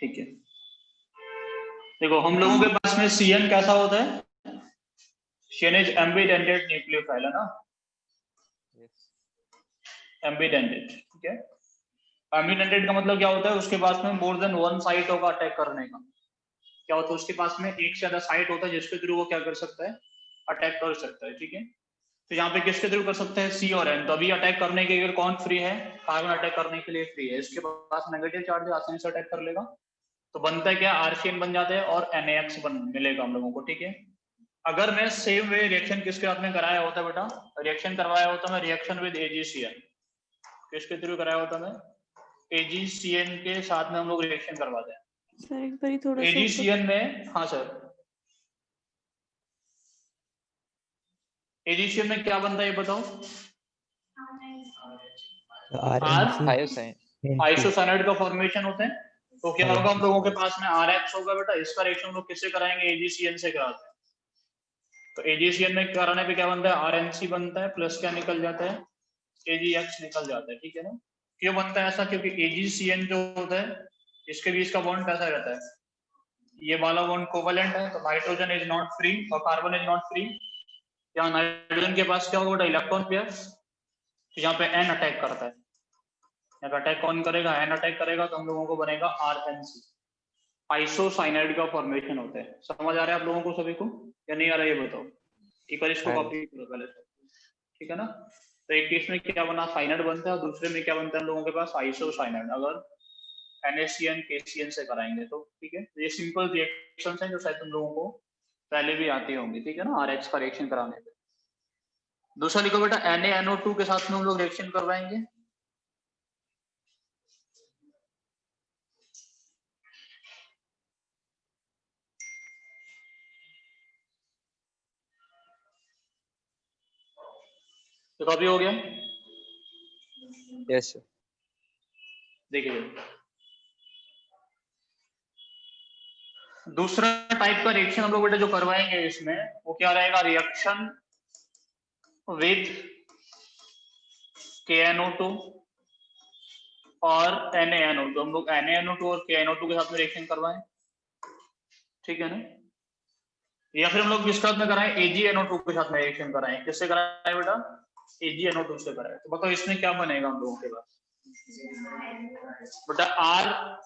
ठीक है, देखो हम लोगों के पास में CN कैसा होता है, CN इज एम्बिडेंटेड न्यूक्लियोफाइल है ना, एम्बिडेंटेड, ठीक है। एम्बिडेंटेड का मतलब क्या होता है, उसके पास में मोर देन वन साइट होगा अटैक करने का। क्या होता है, उसके पास में एक से ज्यादा साइट होता है जिसके थ्रू वो क्या कर सकता है, अटैक कर सकता है, ठीक है। तो यहाँ पे किसके थ्रू कर सकते हैं, C और N। तो अभी अटैक करने के लिए कौन फ्री है, कार्बन अटैक करने के लिए फ्री है, इसके पास नेगेटिव चार्ज है, आसानी से अटैक कर लेगा। तो बनता है क्या, RCN बन जाते हैं और NaX मिलेगा हम लोगों को, ठीक है। अगर मैं सेम वे रिएक्शन किसके साथ में कराया होता बेटा, रिएक्शन करवाया होता मैं रिएक्शन विद AgCN, किसके थ्रू कराया होता मैं, AgCN के साथ में हम लोग रिएक्शन करवाते हैं सर एक बार थोड़ा सा AgCN में। हाँ सर, AgCN में क्या बनता है ये बताओ, आइसोसाइनाइड का फॉर्मेशन होता है। तो क्या होगा, हम लोगों के पास में RX होगा बेटा, इसका रिएक्शन हम लोग किससे कराएंगे, AgCN से कराते हैं। तो AgCN में कराने पे क्या बनता है, RNC बनता है, प्लस क्या निकल जाता है, AgX निकल जाता है, ठीक है ना। क्यों बनता है ऐसा, क्योंकि AgCN जो होता है इसके बीच का बॉन्ड कैसा रहता है, ये वाला बॉन्ड कोवेलेंट है, तो नाइट्रोजन इज नॉट फ्री और कार्बन इज नॉट फ्री। यहाँ नाइट्रोजन के पास क्या होगा, इलेक्ट्रॉन पेयर, तो यहाँ पे N अटैक करता है, यहाँ पे अटैक कौन करेगा, N अटैक करेगा, तो हम लोगों को बनेगा RNC, आइसोसाइनाइड का फॉर्मेशन होता है। समझ आ रहा है आप लोगों को सभी को या नहीं आ रहा है, ये बताओ, एक बार इसको कॉपी करो पहले से, ठीक है ना। तो एक केस में क्या बना, साइनाइड बनता है, और दूसरे में क्या बनता है हम लोगों के पास, आइसोसाइनाइड, अगर NaCN KCN से कराएंगे तो, ठीक है। ये सिंपल रिएक्शंस हैं जो शायद तुम लोगों को पहले भी आती होंगी, ठीक है ना, RX का रिएक्शन कराने पे। दूसरा लिखो बेटा, NaNO2 के साथ में हम लोग रिएक्शन करवाएंगे, तो कॉपी हो गया, यस सर। देखिए दूसरा टाइप का रिएक्शन हम लोग बेटा जो करवाएंगे इसमें, वो क्या रहेगा, रिएक्शन विद KNO2 और NaNO2। हम लोग NaNO2 और KNO2 के साथ में रिएक्शन करवाएं, ठीक है ना। या फिर हम लोग किसके साथ में कराएं, AgNO2 के साथ में रिएक्शन कराएं, किससे कराएं बेटा, AgNO2 से कराएं। तो बताओ इसमें क्या बनेगा हम लोगों के पास बेटा,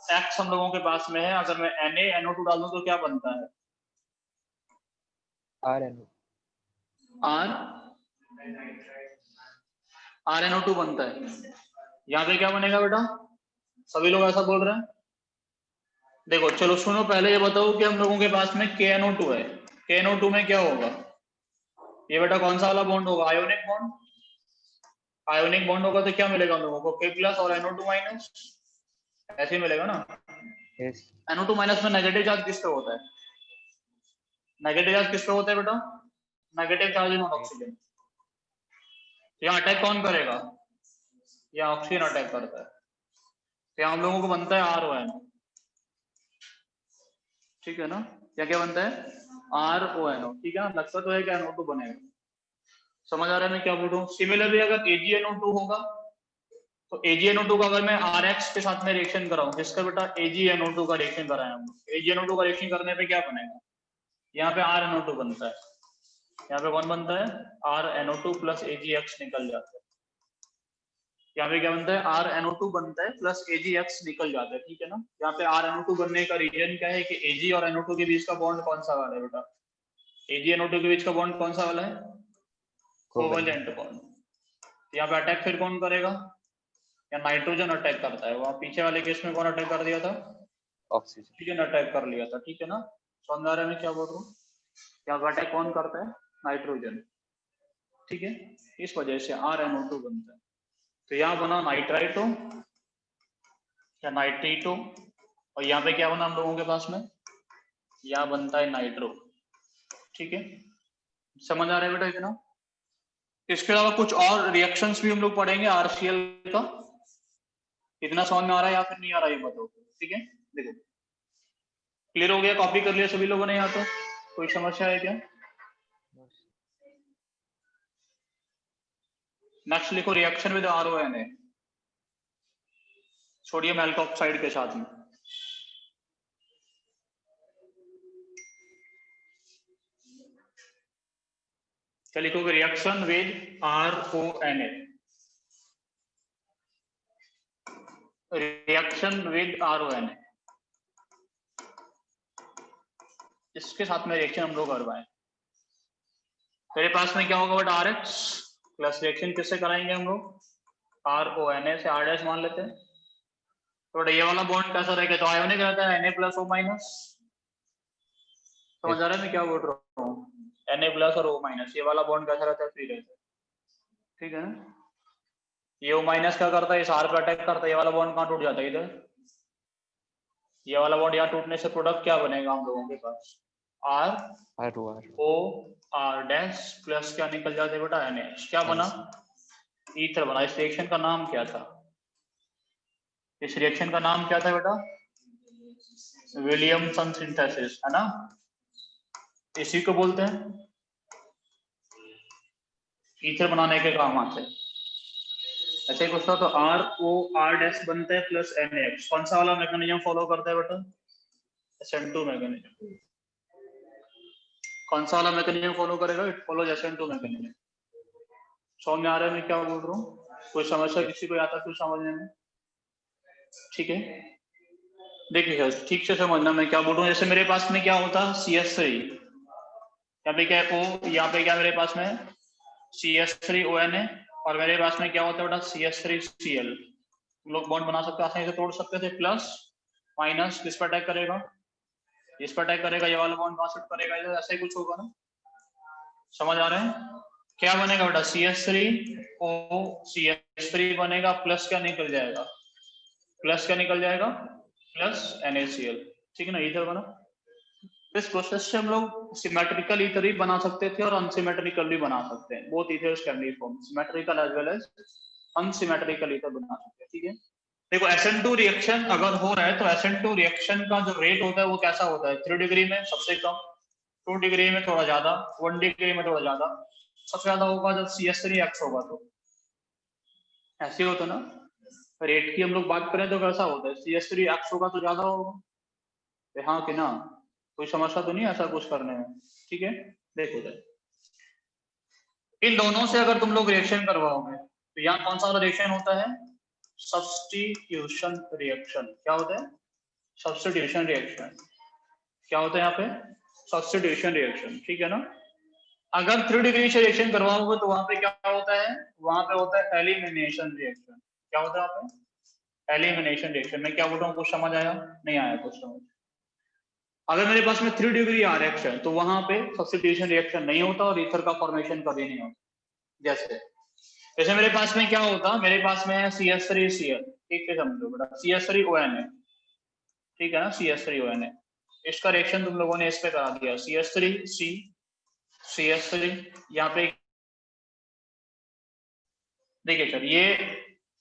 RX हम लोगों के पास में है, अगर मैं NaNO2 डाल दूं तो क्या बनता है, RNO2 बनता है। यहाँ पे क्या बनेगा बेटा, सभी लोग ऐसा बोल रहे हैं, देखो चलो सुनो, पहले ये बताओ कि हम लोगों के पास में KNO2 है, KNO2 में क्या होगा, ये बेटा कौन सा वाला बॉन्ड होगा, आयोनिक बॉन्ड। आयोनिक बॉन्ड होगा तो क्या मिलेगा हम लोगों को, K प्लस और NO2 माइनस, ऐसे ही मिलेगा ना। NO2 माइनस में नेगेटिव चार्ज किस पे होता है, नेगेटिव चार्ज किस पे होता है बेटा, नेगेटिव चार्ज इन ऑक्सीजन। यहाँ अटैक कौन करेगा, यहाँ ऑक्सीजन अटैक करता है, तो यहाँ हम लोगों को बनता है RON, ठीक है ना। क्या क्या बनता है, RONO, ठीक है ना, लगता तो है कि NO2 बनेगा। समझ आ रहा है मैं क्या बोल रहा हूँ। सिमिलरली अगर AgNO2 होगा, तो AgNO2 का अगर मैं RX के साथ में रिएक्शन कराऊं, जिसका बेटा AgNO2 का रिएक्शन कराया हम, AgNO2 का रिएक्शन करने पे क्या बनेगा, यहाँ पे RNO2 बनता है, यहाँ पे कौन बनता है, RNO2 प्लस AgX निकल जाता है, यहाँ पे क्या बनता है, RNO2 बनता है प्लस AgX निकल जाता है, ठीक है ना। यहाँ पे RNO2 बनने का रीजन क्या है कि Ag और NO2 के बीच का बॉन्ड कौन सा वाला है बेटा, AgNO2 के बीच का बॉन्ड कौन सा वाला है, कोवेलेंट बॉन्ड। यहाँ पे अटैक फिर कौन करेगा, या नाइट्रोजन अटैक करता है, वहां पीछे वाले केस में कौन अटैक कर दिया था, ऑक्सीजन अटैक कर लिया था, ठीक है ना। समझ आ रहा है मैं क्या बोल रहा हूँ, यहाँ पे अटैक कौन करता है, नाइट्रोजन, ठीक है। इस वजह से RNO2 बनता है। तो यहाँ बना नाइट्राइटो या नाइट्रीटो, और यहाँ पे क्या बना हम लोगों के पास में, यहाँ बनता है नाइट्रो, ठीक है। समझ आ रहा है बेटा इतना। इसके अलावा कुछ और रिएक्शंस भी हम लोग पढ़ेंगे RCl का, इतना समझ में आ रहा है या फिर नहीं आ रहा है ये बताओ, ठीक है। देखो क्लियर हो गया, कॉपी कर लिया सभी लोगों ने, यहाँ तो कोई समस्या है क्या। नेक्स्ट लिखो, reaction with RONA, sodium alkoxide के साथ में, क्या लिखोगे? Reaction with RONA, reaction with RONA, इसके साथ में रिएक्शन हम लोग करवाएं। मेरे पास में क्या होगा बट RH प्लस रिएक्शन किससे कराएंगे हम लोग? RONA से R' मान लेते हैं। तो ये वाला बॉन्ड कैसा रहेगा? तो आयोनिक रहता है, Na प्लस O माइनस। समझ आ रहा है मैं क्या बोल रहा हूँ? Na प्लस और O माइनस, ये वाला बॉन्ड कैसा रहता है? फ्री रहता है, ठीक है ना? ये O माइनस क्या करता है? इस R पे अटैक करता है, ये वाला बॉन्ड कहाँ टूट जाता है? इधर। ये वाला बॉन्ड यहाँ टूटने से प्रोडक्ट क्या बनेगा हम लोगों के पास? R डैश प्लस क्या निकल जाते हैं बेटा? NH। क्या बना? ईथर बना। इस रिएक्शन का नाम क्या था? इस रिएक्शन का नाम क्या था बेटा? विलियमसन सिंथेसिस, है ना? इसी को बोलते हैं ईथर बनाने के काम आते हैं। ऐसे ही कुछ था तो R डैश बनता है प्लस NH। कौन सा वाला मैकेनिज्म फॉलो करता है बेटा? SN2 mechanism. कौन सा वाला मैकेनिज्म फॉलो करेगा? It follows SN2 mechanism. समझ में आ रहा है मैं क्या बोल रहा हूँ? कोई समस्या किसी को आता कुछ समझने में? ठीक है, देखिए ठीक से समझना मैं क्या बोल रहा हूँ। जैसे मेरे पास में क्या होता है? CH3, यहाँ पे क्या है? O, यहाँ पे क्या मेरे पास में CH3ONA, और मेरे पास में क्या होता है बेटा? CH3Cl। तुम लोग बॉन्ड बना सकते हो, आसानी से तोड़ सकते थे। प्लस माइनस किस पर अटैक करेगा? इस पर अटैक करेगा, ये वाला बॉन्ड कहाँ शिफ्ट करेगा? इधर। ऐसा ही कुछ होगा ना? समझ आ रहे हैं? क्या बनेगा बेटा? CH3O CH3 बनेगा, प्लस क्या निकल जाएगा? प्लस क्या निकल जाएगा? प्लस NaCl, ठीक है ना? ईथर बना। इस प्रोसेस से हम लोग सिमेट्रिकल ईथर भी बना सकते थे और अनसिमेट्रिकल भी बना सकते हैं। Both ethers can be form, symmetrical as well as unsymmetrical ether बना सकते हैं, ठीक है? देखो SN2 रिएक्शन अगर हो रहा है तो SN2 रिएक्शन का जो रेट होता है वो कैसा होता है? 3 डिग्री में सबसे कम, 2 डिग्री में थोड़ा ज्यादा, 1 डिग्री में थोड़ा ज्यादा। सबसे ज्यादा होगा जब CH3X होगा, तो ऐसे होता ना। रेट की हम लोग बात करें तो कैसा होता है? CH3X होगा तो ज्यादा होगा। हाँ कि ना? कोई समस्या तो नहीं ऐसा कुछ करने में? ठीक है, देखो जरा इन दोनों से अगर तुम लोग रिएक्शन करवाओगे तो यहाँ कौन सा वाला रिएक्शन होता है? Substitution reaction. क्या होता है? Substitution reaction. क्या होता है यहाँ पे? सब्स्टिट्यूशन रिएक्शन, ठीक है ना? अगर 3 डिग्री से रिएक्शन करवाओगे तो वहां पे क्या होता है? वहां पे होता है एलिमिनेशन रिएक्शन। क्या होता है वहां पे? Elimination reaction. मैं क्या बोल रहा हूँ, कुछ समझ आया? नहीं आया कुछ समझ? अगर मेरे पास में 3 डिग्री RH है तो वहां पे सब्स्टिट्यूशन रिएक्शन नहीं होता और ईथर का फॉर्मेशन कभी नहीं होता। जैसे मेरे पास में क्या होता? मेरे पास में है CH3Cl, ठीक है? समझो बेटा, CH3ONA, ठीक है ना? CH3ONA, इसका रिएक्शन तुम लोगों ने इस पे करा दिया, CH3C CH3। यहाँ पे देखिए सर, ये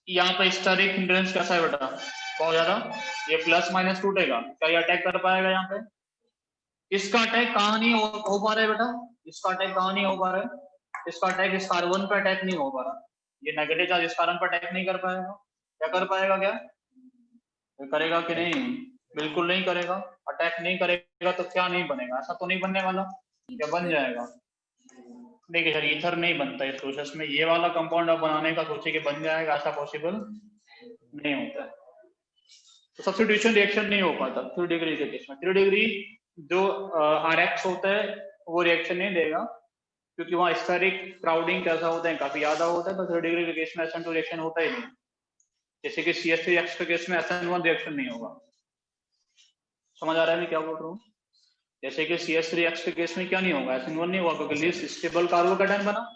यहाँ पे स्टेरिक हिंड्रेंस कैसा है बेटा? बहुत ज्यादा। ये प्लस माइनस टूटेगा, क्या ये अटैक कर पाएगा यहाँ पे? इसका अटैक कहाँ नहीं हो पा रहा है बेटा? इसका अटैक कहाँ नहीं हो पा रहा है? इसका अटैक इस कार्बन पे अटैक नहीं हो पा रहा। ये नेगेटिव चार्ज इस कार्बन पे अटैक नहीं कर पाएगा। क्या कर पाएगा? क्या करेगा कि नहीं? बिल्कुल नहीं करेगा। अटैक नहीं करेगा तो क्या नहीं बनेगा? ऐसा तो नहीं बनने वाला, क्या बन जाएगा? देखिए सर, ईथर नहीं बनता इस प्रोसेस में। ये वाला कंपाउंड आप बनाने का सोचे कि बन जाएगा, ऐसा पॉसिबल नहीं होता है। तो सब्स्टिट्यूशन रिएक्शन नहीं हो पाता 3 डिग्री के केस में। 3 डिग्री जो RH होता है वो रिएक्शन नहीं देगा, क्योंकि वहाँ स्टेरिक क्राउडिंग कैसा होता है? काफी ज्यादा होता है। तो 3 डिग्री के केस में SN2 रिएक्शन होता ही नहीं। जैसे कि CH3X के केस में SN1 रिएक्शन नहीं होगा। समझ आ रहा है मैं क्या बोल रहा हूँ? जैसे कि CH3X के केस में क्या नहीं होगा? SN1 नहीं होगा, क्योंकि लीस्ट स्टेबल कार्बोकेटायन बना।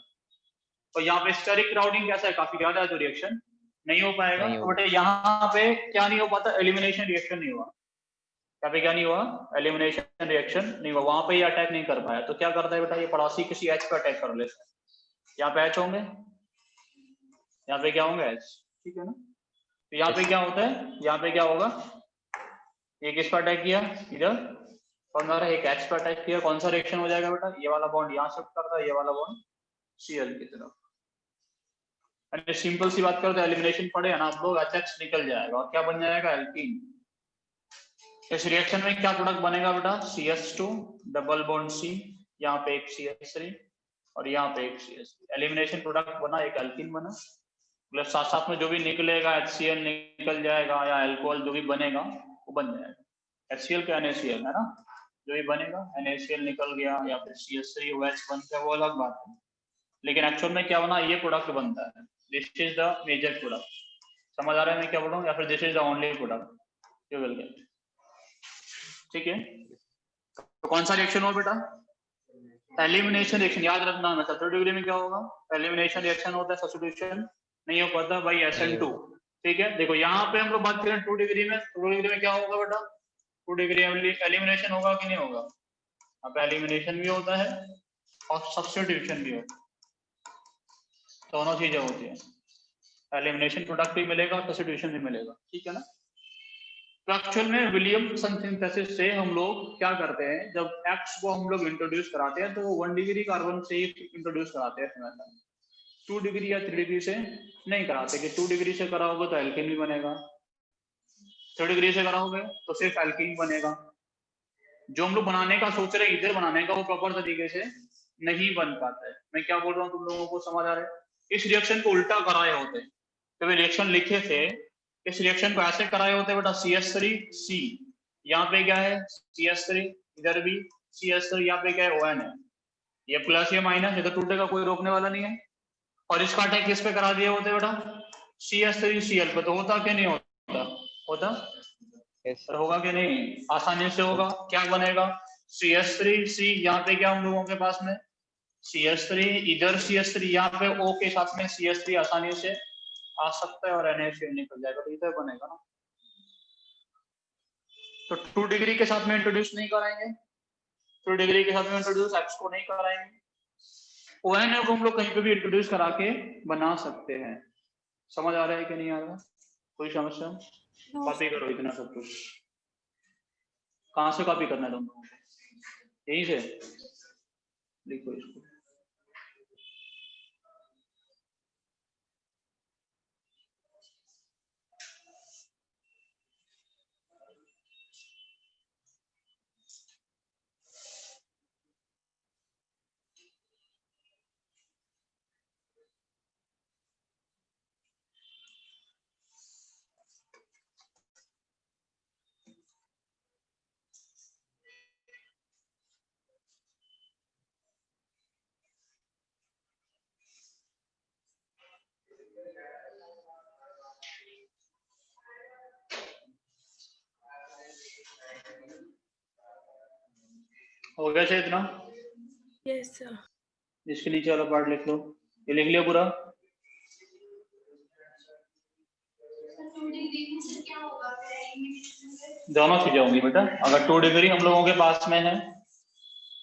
और यहाँ पे स्टेरिक क्राउडिंग कैसा है? काफी ज्यादा है, तो रिएक्शन नहीं हो पाएगा। बट यहाँ पे क्या नहीं हो पाता? एलिमिनेशन रिएक्शन नहीं हुआ। यहाँ पे क्या नहीं हुआ? एलिमिनेशन रिएक्शन नहीं हुआ, वहां पे ये अटैक नहीं कर पाया। तो क्या करता है बेटा? ये पड़ोसी किसी H पे अटैक कर लेता है। यहाँ पे H होंगे, यहाँ पे क्या होंगे? H, ठीक है ना? तो यहाँ पे क्या होता है? यहाँ पे क्या होगा? ये किस पर अटैक किया? इधर कौन सा? एक H पर अटैक किया। कौन सा रिएक्शन हो जाएगा बेटा? ये वाला बॉन्ड यहाँ शिफ्ट करता है, ये वाला बॉन्ड Cl की तरफ। सिंपल सी बात करो तो एलिमिनेशन पड़े ना आप लोग, HH निकल जाएगा और क्या बन जाएगा? एल्कीन। इस रिएक्शन में क्या प्रोडक्ट बनेगा बेटा? CH2 डबल बॉन्ड C, यहाँ पे एक CH3, और यहाँ पे एक CH3, एलिमिनेशन प्रोडक्ट बना, एक एल्कीन बना, मतलब साथ साथ में जो भी निकलेगा HCl निकल जाएगा या अल्कोहल जो भी बनेगा वो बन जाएगा। HCl का NaCl है ना, जो भी बनेगा NaCl निकल गया या फिर CH3OH बन गया वो अलग बात है, लेकिन एक्चुअल में क्या बना, ये प्रोडक्ट बनता है। This is the major product. समझ आ रहा है मैं क्या बोल रहा हूँ, या फिर this is the only product you will get. ठीक है, तो कौन सा रिएक्शन हो बेटा, एलिमिनेशन रिएक्शन। याद रखना है सब्स्टिट्यूट डिग्री में क्या होगा, एलिमिनेशन रिएक्शन होता है, सब्स्टिट्यूशन नहीं हो पाता भाई SN2। ठीक है, देखो यहाँ पे हम लोग बात करें 2 डिग्री में, 2 डिग्री में क्या होगा बेटा, 2 डिग्री एलिमिनेशन होगा कि नहीं होगा, यहाँ पे एलिमिनेशन भी होता है और सब्स्टिट्यूशन भी होता है, दोनों चीजें होती है, एलिमिनेशन प्रोडक्ट भी मिलेगा, सब्स्टिट्यूशन भी मिलेगा। ठीक है ना, तो एक्चुअल में विलियमसन सिंथेसिस से हम लोग क्या करते हैं, जब X को हम लोग इंट्रोड्यूस कराते हैं तो 1 डिग्री कार्बन से ही इंट्रोड्यूस कराते हैं, 2 डिग्री या 3 डिग्री से नहीं कराते, कि 2 डिग्री से कराओगे तो एल्कीन भी बनेगा, 3 डिग्री से कराओगे तो सिर्फ एल्कीन बनेगा। जो हम लोग बनाने का सोच रहे हैं इधर बनाने का, वो प्रॉपर तरीके से नहीं बन पाता है। मैं क्या बोल रहा हूँ तुम लोगों को समझ आ रहा है, इस रिएक्शन को उल्टा कराए होते, तो वे रिएक्शन लिखे थे, इस रिएक्शन को ऐसे कराए होते बेटा, CH3C, यहाँ पे क्या है CH3, इधर भी CH3, यहाँ पे क्या है ON है, ये प्लस ये माइनस, ये तो टूटेगा, कोई रोकने वाला नहीं है। और इसका अटैक किस पे करा दिए होते बेटा, CH3Cl पे, तो होता कि नहीं होता, होता और होगा कि नहीं, आसानी से होगा। क्या बनेगा, CH3C, यहाँ पे क्या हम लोगों के पास में CH3, इधर CH3, यहाँ पे O के साथ में CH3 आसानी से आ सकता है और NaCl निकल जाएगा, तो इधर बनेगा ना। तो 2 डिग्री के साथ में इंट्रोड्यूस नहीं कराएंगे, 2 डिग्री के साथ में इंट्रोड्यूस X को नहीं कराएंगे, ON को हम लोग कहीं पे भी इंट्रोड्यूस करा के बना सकते हैं। समझ आ रहा है कि नहीं आ रहा, कोई समस्या? कॉपी करो इतना सब कुछ, कहाँ से कॉपी करना है तुम लोगों को, यहीं से लिखो इसको। हो गया इतना? Yes sir. इसके नीचे वाला पार्ट लिख लो, ये लिख लिया पूरा। दोनों चीजें होंगी बेटा, अगर 2 डिग्री हम लोगों के पास में है,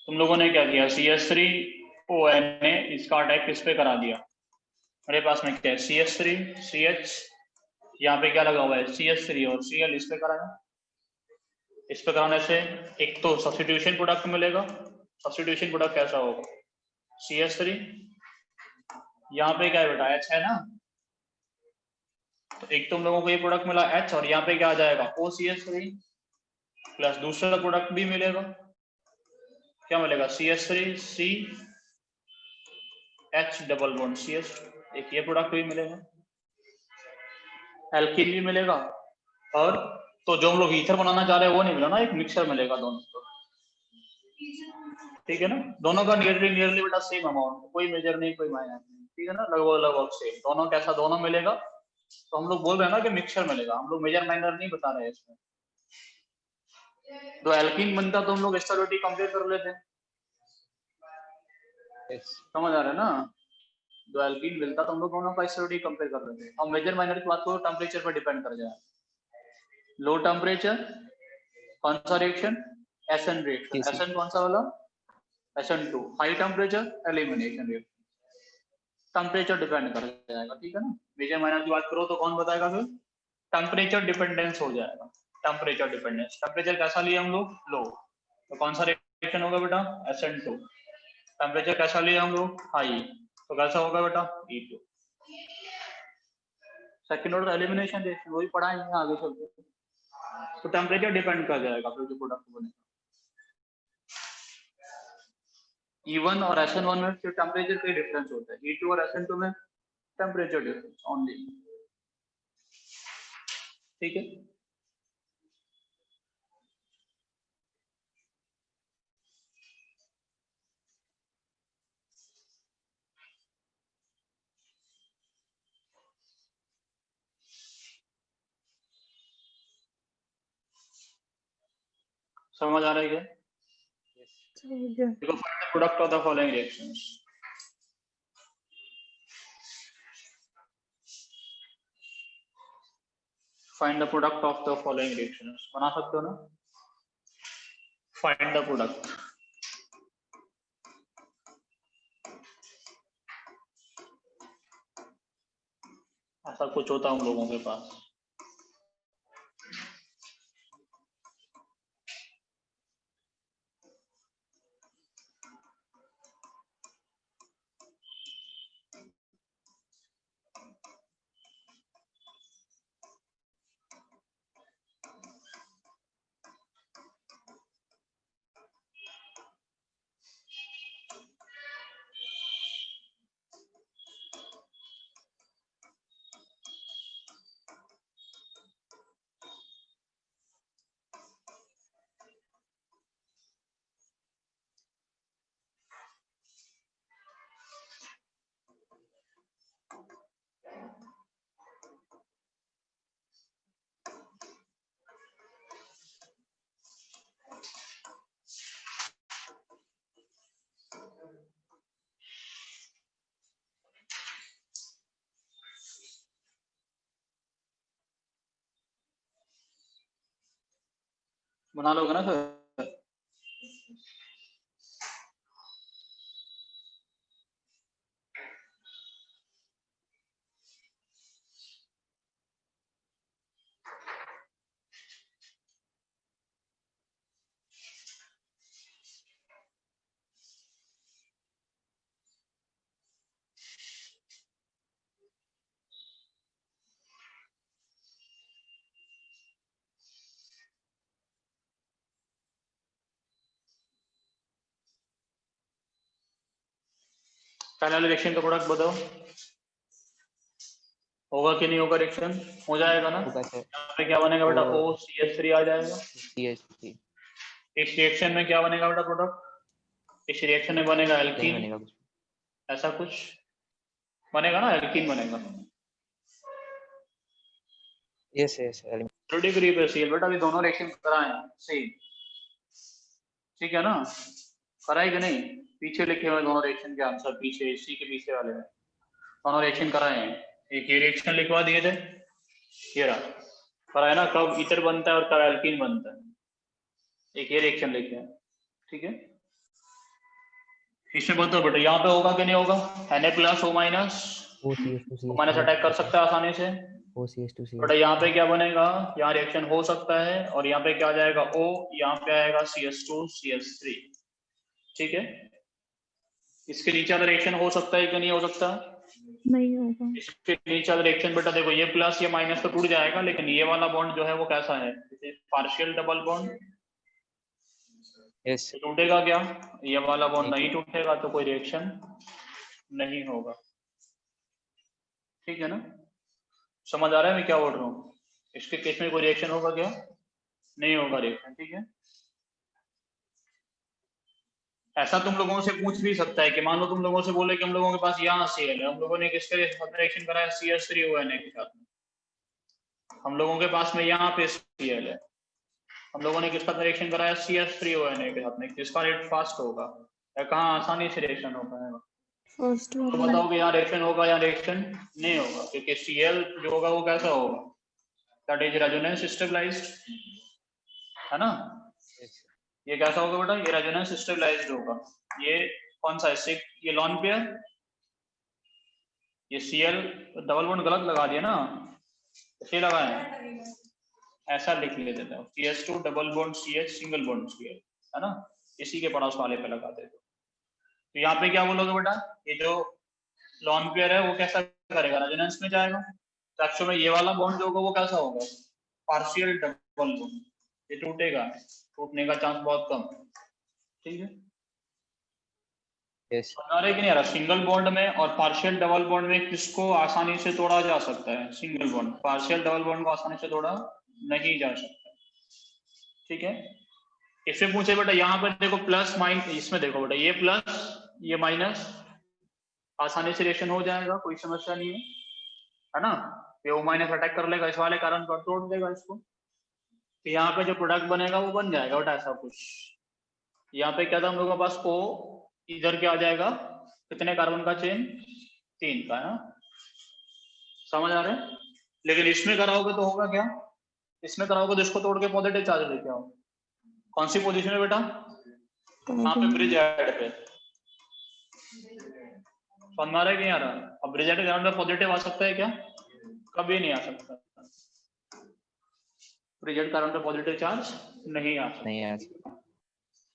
तुम लोगों ने क्या किया, CH3ON इसका अटैक किस पे करा दिया, मेरे पास में क्या है CH3 CH, यहाँ पे क्या लगा हुआ है CH3 और Cl, इस पे कराया, इस पे कराने से एक तो सब्स्टिट्यूशन प्रोडक्ट मिलेगा। सब्स्टिट्यूशन प्रोडक्ट कैसा होगा, CH3, यहाँ पे क्या है बेटा H है ना, तो एक तुम लोगों को ये प्रोडक्ट मिला H, और यहाँ पे क्या आ जाएगा OCH3 प्लस दूसरा प्रोडक्ट भी मिलेगा, क्या मिलेगा CH3C H double bond CH, एक ये प्रोडक्ट भी मिलेगा, एल्कीन भी मिलेगा, और तो जो हम लोग ईथर बनाना चाह रहे हैं वो नहीं मिला ना, एक मिक्सर मिलेगा दोनों को। ठीक है ना, दोनों का नियरली बेटा सेम अमाउंट, कोई मेजर नहीं कोई माइनर नहीं, ठीक है ना, लगभग लगभग सेम, दोनों कैसा दोनों मिलेगा, तो हम लोग बोल रहे हैं ना कि मिक्सर मिलेगा, हम लोग मेजर माइनर नहीं बता रहे हैं इसमें। तो एल्कीन बनता तो हम लोग एस्टरोटी कंपेयर कर लेते हैं, समझ आ रहा है ना, जो एल्कीन मिलता तो हम लोग दोनों का एस्टरोटी कंपेयर कर लेते हैं। और मेजर माइनर की बात करो, टेम्परेचर पर डिपेंड कर जाए, लो टेम्परेचर कौन सा रिएक्शन, SN रिएक्शन, SN कौन सा वाला SN2, high temperature elimination reaction, temperature depend कर जाएगा। ठीक है ना, मेजर माइनर की बात करो तो कौन बताएगा, फिर टेम्परेचर डिपेंडेंस हो जाएगा, टेम्परेचर डिपेंडेंस, टेम्परेचर कैसा लिया हम लोग लो, तो कौन सा रिएक्शन होगा बेटा SN2, टेम्परेचर कैसा लिया हम लोग हाई, तो कैसा होगा बेटा E2। Second order elimination reaction वही पढ़ाएंगे आगे चलते, तो टेम्परेचर डिपेंड कर जाएगा फिर जो प्रोडक्ट बनेगा। E1 और SN1 में सिर्फ टेम्परेचर का डिफरेंस होता है, E2 और SN2 में टेम्परेचर डिफरेंस ओनली। ठीक है, समझ आ रहा है क्या? देखो, find the product of the following reactions. Find the product of the following reactions, बना सकते हो ना? Find the product. ऐसा कुछ होता है हम लोगों के पास। बना लोगे ना सर? पहले वाले रिएक्शन का प्रोडक्ट बताओ, होगा कि नहीं होगा? रिएक्शन हो जाएगा ना? होगा सर। यहाँ पे क्या बनेगा बेटा? OCH3 आ जाएगा। CH3 इस रिएक्शन में क्या बनेगा बेटा प्रोडक्ट? इस रिएक्शन में बनेगा नहीं एल्कीन, बनेगा कुछ। ऐसा कुछ बनेगा ना, एल्कीन बनेगा। यस यस डिग्री पे सील बेटा, अभी दोनों रिएक्शन कराए सेम, ठीक है ना? कराए कि नहीं? पीछे लिखे हुए दोनों रिएक्शन के आंसर, पीछे इसी के पीछे वाले में दोनों रिएक्शन कराए हैं। एक ये रिएक्शन लिखवा दिए थे, ये रहा, कराए ना, कब ईथर बनता है और कब एल्कीन बनता है। एक ये रिएक्शन लिखे हैं, ठीक है? इसमें बताओ बेटा, यहाँ पे होगा कि नहीं होगा? Na+O- OCH2 माइनस अटैक कर सकता है आसानी से। OCH2 बेटा यहाँ पे क्या बनेगा? यहाँ रिएक्शन हो सकता है और यहाँ पे क्या आ जाएगा? O, यहाँ पे आएगा CH2 CH3, ठीक है? इसके नीचे वाला रिएक्शन हो सकता है कि नहीं हो सकता? नहीं होगा। इसके नीचे वाला रिएक्शन बेटा देखो, ये प्लस ये माइनस तो टूट जाएगा, लेकिन ये वाला बॉन्ड जो है वो कैसा है? पार्शियल डबल बॉन्ड, यस टूटेगा क्या? ये वाला बॉन्ड नहीं नहीं टूटेगा तो कोई रिएक्शन नहीं होगा, ठीक है ना? समझ आ रहा है मैं क्या बोल रहा हूँ? इसके केस में कोई रिएक्शन होगा क्या? नहीं होगा रिएक्शन, ठीक है? ऐसा तुम लोगों से पूछ भी सकता है कि मान लो तुम लोगों से बोले कि हम लोगों के पास यहाँ Cl है, हम लोगों ने किसके साथ रिएक्शन कराया? CH3ONA के साथ में। हम लोगों के पास में यहाँ पे Cl है, हम लोगों ने किसका रिएक्शन कराया? CH3ONA के साथ में। किसका रेट फास्ट होगा या कहाँ आसानी से रिएक्शन हो पाएगा? फर्स्ट तो वाला। बताओ कि यहाँ रिएक्शन होगा या रिएक्शन नहीं होगा, क्योंकि Cl जो होगा वो कैसा होगा? दैट इज रेजोनेंस स्टेबलाइज्ड, है ना? ये कैसा होगा बेटा? ये रेजोनेंस स्टेबलाइज्ड होगा। ये कौन सा है? ये लॉन पेयर, ये Cl डबल बॉन्ड गलत लगा दिया ना, इसे लगाए, ऐसा लिख लेते थे CH2 double bond CH single bond Cl, है ना? इसी के पड़ोस वाले पे लगाते थे। तो यहाँ पे क्या बोलोगे बेटा? ये जो लॉन पेयर है वो कैसा करेगा? रेजोनेंस में जाएगा। तो एक्चुअली में ये वाला बॉन्ड जो होगा वो कैसा होगा? पार्शियल डबल बॉन्ड, ये टूटेगा, टूटने का चांस बहुत कम, ठीक है? यस समझ रहे कि नहीं आ रहा? सिंगल बॉन्ड में और पार्शियल डबल बॉन्ड में किसको आसानी से तोड़ा जा सकता है? Single bond. Partial double bond को आसानी से तोड़ा नहीं जा सकता। ठीक है, इसमें पूछे बेटा यहाँ पर देखो प्लस माइनस, इसमें देखो बेटा ये प्लस ये माइनस आसानी से रिएक्शन हो जाएगा, कोई समस्या नहीं है ना? ये O माइनस अटैक कर लेगा इस वाले कारण पर, तोड़ देगा इसको। तो यहाँ पे जो प्रोडक्ट बनेगा वो बन जाएगा बेटा ऐसा कुछ। यहाँ पे क्या था हम लोगों के पास, O इधर क्या आ जाएगा, कितने कार्बन का चेन? 3 का, है ना? समझ आ रहे हैं? लेकिन इसमें कराओगे तो होगा क्या, इसमें कराओगे तो इसको तोड़ के पॉजिटिव चार्ज लेके आओ। कौन सी पोजीशन है बेटा? यहाँ पे ब्रिज ऐड पे। समझ आ रहा है कि नहीं आ रहा? अब ब्रिज ऐड ग्राउंड में पॉजिटिव आ सकता है क्या? कभी नहीं आ सकता। ब्रिज ऐड ग्राउंड पे पॉजिटिव चार्ज नहीं आ सकता। नहीं आ सकता।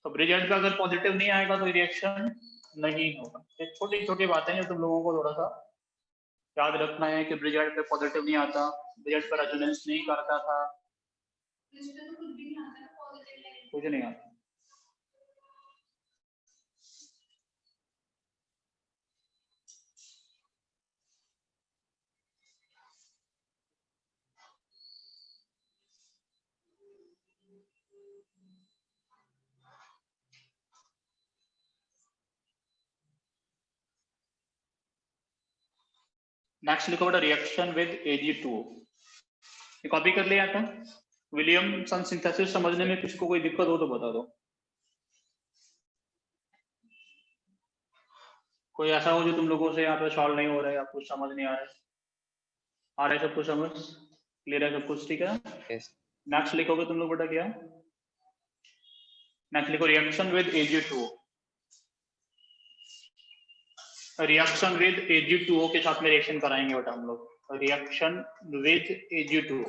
तो ब्रिज ऐड का अगर पॉजिटिव नहीं आएगा तो रिएक्शन नहीं होगा। ये छोटी छोटी बातें हैं जो तुम लोगों को थोड़ा सा याद रखना है कि ब्रिज ऐड पे पॉजिटिव नहीं आता, ब्रिज ऐड पे रेजोनेंस नहीं करता था, कुछ नहीं आता। नेक्स्ट लिखो बेटा रिएक्शन विद Ag2O। ये कॉपी कर लिया था। विलियमसन सिंथेसिस समझने में किसको कोई दिक्कत हो तो बता दो। कोई ऐसा हो जो तुम लोगों से यहाँ पे सॉल्व नहीं हो रहा है या कुछ समझ नहीं आ रहा है? आ रहा है सब कुछ समझ? क्लियर है सब कुछ? ठीक है, यस नेक्स्ट लिखोगे तुम लोग बेटा क्या? नेक्स्ट लिखो reaction with Ag2O। Reaction with Ag2O के साथ में रिएक्शन कराएंगे बेटा हम लोग। रिएक्शन विद Ag2O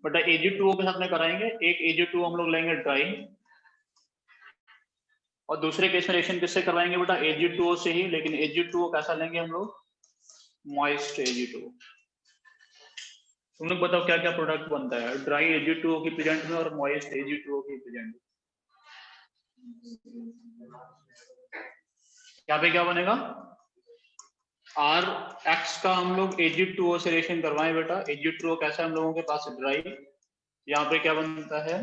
बेटा Ag2O के साथ में कराएंगे। एक Ag2O हम लोग लेंगे ड्राई, और दूसरे केस में रिएक्शन किससे करवाएंगे बेटा? Ag2O से ही, लेकिन Ag2O कैसा लेंगे हम लोग? Moist Ag2O। तुम लोग बताओ क्या क्या प्रोडक्ट बनता है ड्राई Ag2O की प्रेजेंट में और मॉइस्ट Ag2O की प्रेजेंट में? यहाँ पे क्या बनेगा? Rx का हम लोग Ag2O से रिएक्शन करवाएं बेटा। Ag2O कैसा है हम लोगों के पास? ड्राई। यहाँ पे क्या बनता है?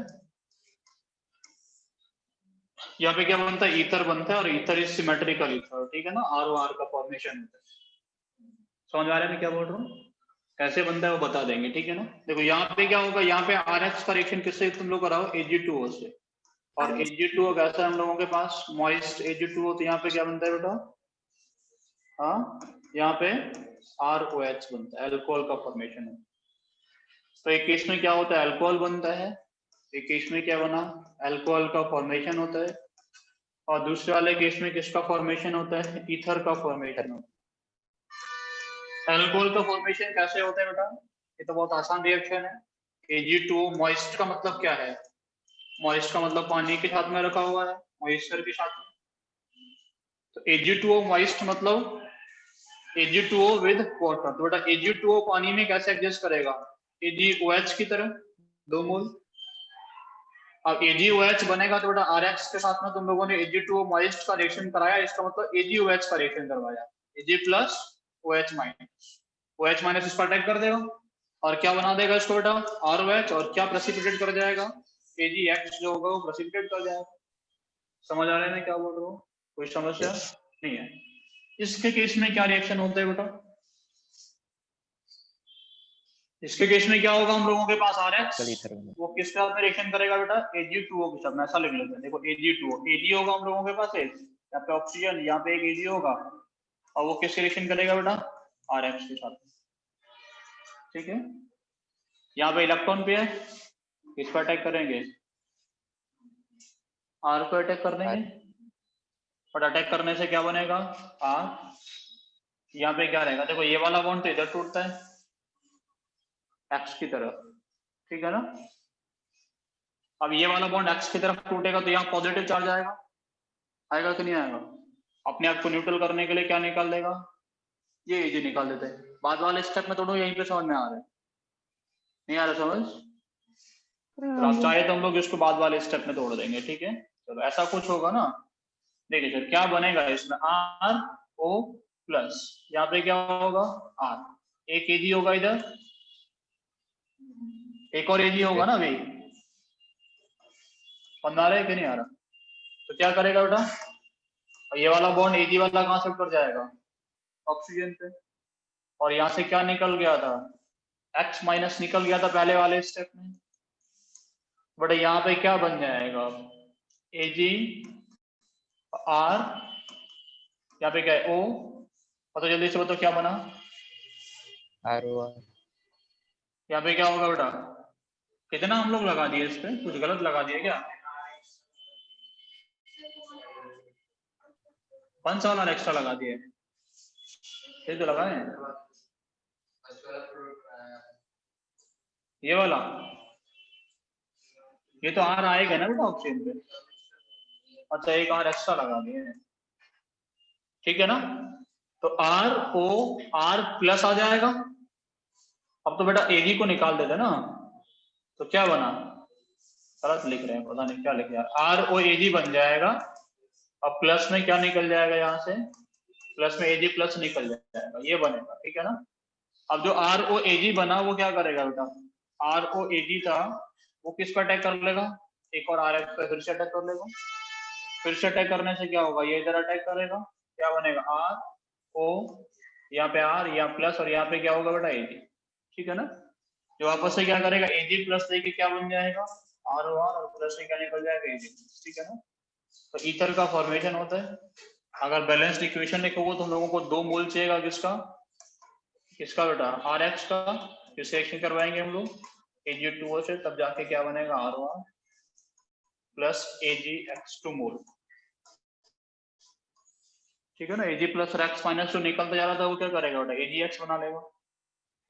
यहाँ पे क्या बनता है? ईथर बनता है, और ईथर इज सिमेट्रिकल ईथर। ठीक है ना? ROR का फॉर्मेशन होता है। समझ आ रहा है मैं क्या बोल रहा हूँ? कैसे बनता है वो बता देंगे। ठीक है ना? देखो यहाँ पे क्या होगा, यहाँ पे Rx का रिएक्शन किससे तुम लोग कराओ? Ag2O से। और Ag2O कैसा है हम लोगों के पास? Moist Ag2O। तो यहाँ पे क्या बनता है बेटा? हाँ, यहाँ पे ROH बनता है, अल्कोहल का फॉर्मेशन है। तो एक केस में क्या होता है? अल्कोहल बनता है। एक केस में क्या बना? अल्कोहल का फॉर्मेशन होता है। और दूसरे वाले केस में किसका फॉर्मेशन होता है? ईथर का फॉर्मेशन होता है। अल्कोहल का फॉर्मेशन कैसे होता है बेटा? ये तो बहुत आसान रिएक्शन है। Ag2O मॉइस्ट का मतलब क्या है? मॉइस्ट का मतलब पानी के साथ में रखा हुआ है, मॉइस्चर के साथ में। तो Ag2O मॉइस्ट मतलब Ag2O विद वाटर। तो बेटा Ag2O पानी में कैसे एडजस्ट करेगा? AgOH की तरह 2 मोल। अब AgOH बनेगा तो बेटा Rx के साथ में तुम लोगों ने Ag2O मॉइस्ट का रिएक्शन कराया, इसका मतलब AgOH का रिएक्शन करवाया। Ag plus OH minus, OH minus इसको अटैक कर देगा और क्या बना देगा इसको बेटा? ROH। और क्या प्रेसिपिटेट कर जाएगा? Agx जो होगा वो प्रेसिपिटेट कर जाएगा। समझ आ रहा है मैं क्या बोल रहा हूँ? कोई समस्या नहीं है। इसके केस में क्या रिएक्शन होता है बेटा? इसके केस में क्या होगा हम लोगों के पास? Rx वो किसके साथ में रिएक्शन करेगा बेटा? Ag2O के साथ में। ऐसा लिख लेते हैं, देखो Ag2O, Ag होगा हम लोगों के पास एक, यहाँ पे ऑक्सीजन, यहाँ पे एक Ag होगा, और वो किससे रिएक्शन करेगा बेटा? Rx के साथ। ठीक है, यहाँ पे इलेक्ट्रॉन पे है, किस पर अटैक करेंगे? R को अटैक कर देंगे, और अटैक करने से क्या बनेगा? R। यहाँ पे क्या रहेगा? देखो ये वाला बॉन्ड तो इधर टूटता है X की तरफ, ठीक है ना? अब ये वाला बॉन्ड X की तरफ टूटेगा तो यहाँ पॉजिटिव चार्ज आएगा, आएगा कि नहीं आएगा? अपने आप को न्यूट्रल करने के लिए क्या निकाल देगा? ये Ag निकाल देते हैं। बाद वाले स्टेप में तोड़ो, यहीं पे समझ में आ रहा है? नहीं आ रहा समझ? तो आप चाहे तो हम लोग इसको बाद वाले स्टेप में तोड़ देंगे। ठीक है, चलो ऐसा कुछ होगा ना, देखिए सर क्या बनेगा इसमें, आर ओ प्लस यहाँ पे क्या होगा आर, एक एजी होगा इधर, एक और एजी होगा ना अभी, समझ आ रहा है कि नहीं आ रहा? तो क्या करेगा बेटा, ये वाला बॉन्ड एजी वाला कहां से ऊपर जाएगा, ऑक्सीजन पे, और यहाँ से क्या निकल गया था, X माइनस निकल गया था पहले वाले स्टेप में, बट यहाँ पे क्या बन जाएगा, एजी आर, यहाँ पे क्या है ओ, और तो जल्दी से बताओ क्या बना, ROR यहाँ पे क्या होगा बेटा, कितना हम लोग लगा दिए इस पे, कुछ गलत लगा दिए क्या, 5 वाला एक्स्ट्रा लगा दिए, ये तो लगाए ये वाला, ये तो आर आएगा ना बेटा ऑप्शन पे, अच्छा एक आर एक्स्ट्रा लगा दिए, ठीक है ना, तो आर ओ आर प्लस आ जाएगा, अब तो बेटा एजी को निकाल देते ना, तो क्या बना, गलत लिख रहे हैं पता नहीं क्या लिख रहे हैं, आर ओ एजी बन जाएगा, अब प्लस में क्या निकल जाएगा यहाँ से, प्लस में एजी प्लस निकल जाएगा, ये बनेगा, ठीक है ना। अब जो आर ओ एजी बना वो क्या करेगा बेटा, आर ओ एजी था वो किस पर अटैक कर लेगा, एक और आर एक्स पे फिर से अटैक कर लेगा, फिर से अटैक करने से क्या होगा, ये इधर अटैक करेगा, क्या बनेगा आर ओ, यहाँ पे आर, यहाँ प्लस, और यहाँ पे क्या होगा बेटा एजी, ठीक है ना, जो वापस से क्या करेगा एजी प्लस लेके क्या बन जाएगा आर ओ आर, और प्लस से क्या निकल जाएगा एजी, ठीक है ना। तो ईथर का फॉर्मेशन होता है, अगर बैलेंस्ड इक्वेशन लिखोगे तो हम लोगों को 2 मोल चाहिएगा, किसका किसका बेटा आर एक्स का, किससे रिएक्शन करवाएंगे हम लोग Ag2O से, तब जाके क्या बनेगा R O R plus Ag(x2) mole, ठीक है ना। Ag प्लस और x माइनस जो निकलता जा रहा था वो क्या करेगा बेटा Agx बना लेगा,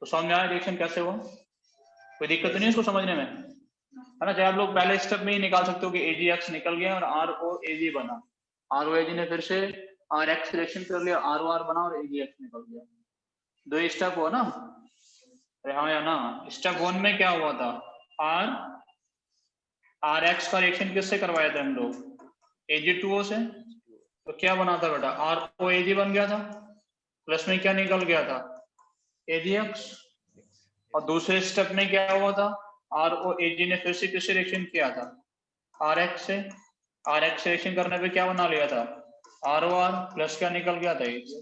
तो समझ में आया रिएक्शन कैसे हुआ, कोई दिक्कत नहीं है इसको समझने में, है ना। चाहे आप लोग पहले स्टेप में ही निकाल सकते हो कि Agx निकल गया और ROAg बना, ROAg ने फिर से Rx रिएक्शन कर लिया, ROR बना और Agx निकल गया, 2 स्टेप हुआ ना, अरे हाँ या ना। स्टेप 1 में क्या हुआ था, Rx का रिएक्शन किससे करवाया था हम लोग Ag2O से, तो क्या बना था बेटा ROAg बन गया था, प्लस में क्या निकल गया था Agx, और दूसरे स्टेप में क्या हुआ था ROAg ने फिर से किससे रिएक्शन किया था Rx से, Rx से रिएक्शन करने पे क्या बना लिया था ROR, प्लस क्या निकल गया था Ag,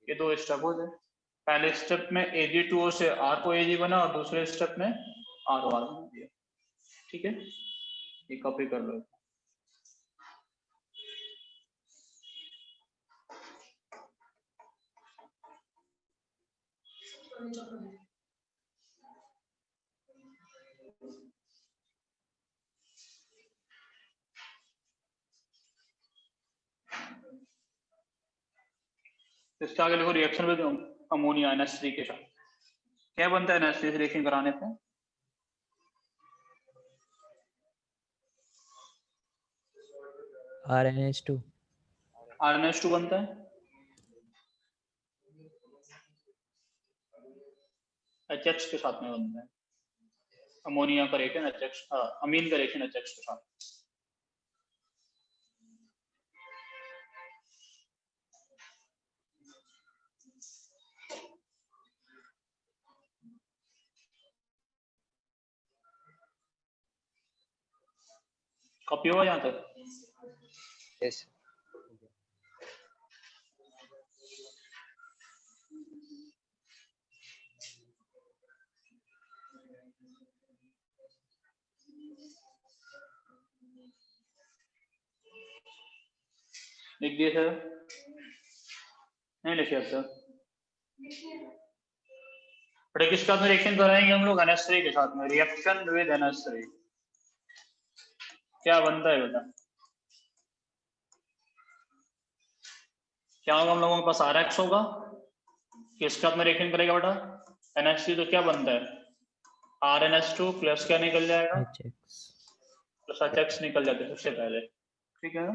ये 2 स्टेप हो गए, पहले स्टेप में Ag2O से ROAg बना और दूसरे स्टेप में ROR बना दिया, ठीक है, ये कॉपी कर लो। इसके आगे लिखो रिएक्शन विद अमोनिया NH3 के साथ, क्या बनता है NH3 से रिएक्शन कराने पे, RNH2 RNH2 बनता है, HX के साथ में बनता है, अमोनिया का रिएक्शन HX, अमीन का रिएक्शन HX के साथ, कॉपी हुआ यहाँ तक, yes लिख दिए सर, नहीं लिखे सर, बट किसके साथ में रिएक्शन कराएंगे हम लोग NH3 के साथ में, रिएक्शन विद NH3 क्या बनता है बेटा, क्या होगा हम लोगों के पास Rx होगा, किसके साथ में रिएक्शन करेगा बेटा NH3, तो क्या बनता है RNH2 प्लस क्या निकल जाएगा HX प्लस HX निकल जाते हैं सबसे पहले, ठीक है ना।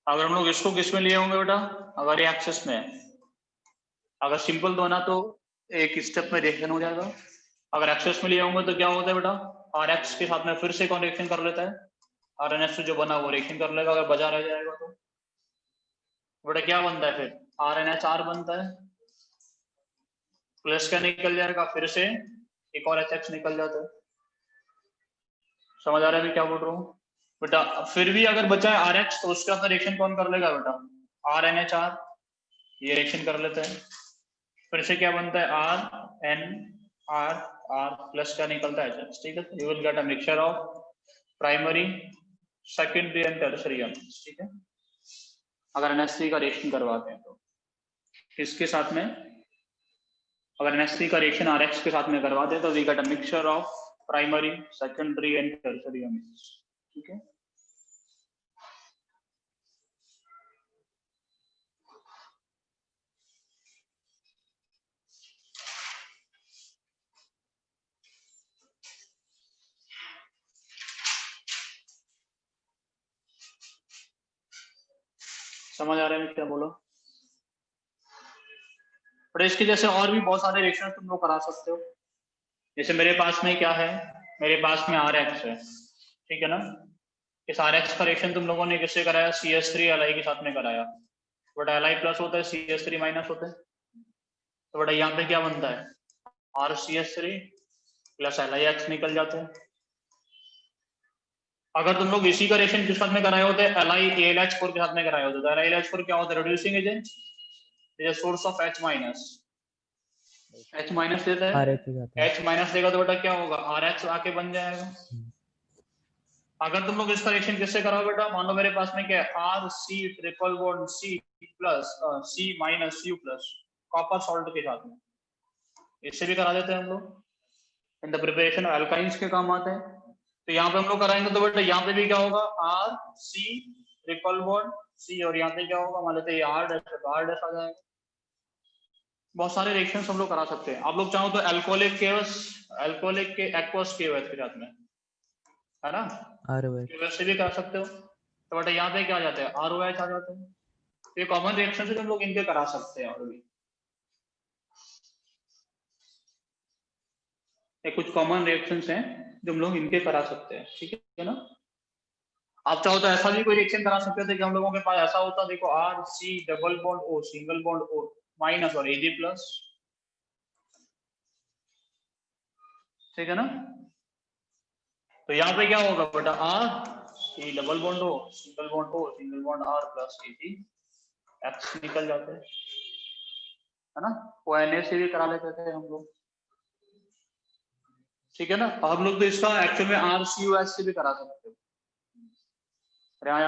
अगर हम लोग इसको किस में लिए होंगे बेटा, अगर ये एक्सेस में है, अगर सिंपल दो ना तो एक स्टेप में रिएक्शन हो जाएगा, अगर एक्सेस में लिए होंगे तो क्या होता है बेटा Rx के साथ में फिर से कौन रिएक्शन कर लेता है RNH2 जो बना वो रिएक्शन कर लेगा, अगर बचा रह जाएगा तो बेटा क्या बनता है फिर RNHR बनता है, प्लस क्या निकल जाएगा, फिर से एक और HX निकल जाता है। समझ आ रहा है मैं क्या बोल रहा हूँ बेटा? फिर भी अगर बचा है RH तो उसके साथ रिएक्शन कौन कर लेगा बेटा? RNHR, ये रिएक्शन कर लेते हैं। फिर से क्या बनता है RNR प्लस क्या निकलता है HX, ठीक है। You will get a mixture of primary, secondary and tertiary amines, ठीक है। अगर NH3 का रिएक्शन करवाते हैं तो इसके साथ में, अगर NH3 का रिएक्शन RH के साथ में करवाते हैं तो we get a mixture of primary, secondary and tertiary amines, ठीक है। समझ आ रहा है क्या बोलो? पर इसके जैसे और भी बहुत सारे रिएक्शन तुम लोग करा सकते हो। जैसे मेरे पास में क्या है, मेरे पास में RH है, ठीक है ना। इस RH का रिएक्शन तुम लोगों ने किससे कराया? CH3 Li के साथ में कराया। बट Li प्लस होता है, CH3 माइनस होता है, तो बेटा यहाँ पे क्या बनता है RCH3 प्लस LiX निकल जाते हैं। अगर तुम लोग इसी का रिएक्शन किस साथ में कराए होते हैं? LiAlH4 के साथ में कराए होते, तो LiAlH4 क्या होता है? Reducing agent, is a source of H minus. H minus देता है, RH हो जाता है। H माइनस देगा तो बेटा क्या होगा? RH आके बन जाएगा। अगर तुम लोग इसका रिएक्शन किससे कराओ बेटा? मान लो मेरे पास में क्या है RC triple bond C plus C minus Cu plus copper salt के साथ में, इससे भी करा देते हैं हम लोग। In the preparation of alkynes के काम आते हैं। तो यहाँ पे हम लोग कराएंगे तो बेटा यहाँ पे भी क्या होगा RC ट्रिपल बॉन्ड C, और यहाँ पे क्या होगा मान लेते हैं R डैश आ जाएगा। बहुत सारे रिएक्शंस हम लोग करा सकते हैं। आप लोग चाहो तो अल्कोहलिक के एक्वस KOH के साथ में, है ना, ROH KOH से भी कर सकते हो। तो बेटा यहाँ पे क्या आ जाता है ROH आ जाते हैं। तो ये कॉमन रिएक्शन से हम लोग इनके करा सकते हैं। और भी ये कुछ कॉमन रिएक्शंस हैं जो हम लोग इनके करा सकते हैं, ठीक है ना। आप चाहो तो ऐसा भी कोई रिएक्शन करा सकते थे कि हम लोगों के पास ऐसा होता, देखो RC double bond O single bond O minus और Ag प्लस, ठीक है ना। तो यहाँ पे क्या होगा बेटा RC double bond O single bond O single bond R plus Ag X निकल जाते हैं, है ना। वो Na से भी करा लेते थे हम लोग, ठीक है ना। हम लोग तो इसका एक्चुअल में RCOH से भी करा सकते हो,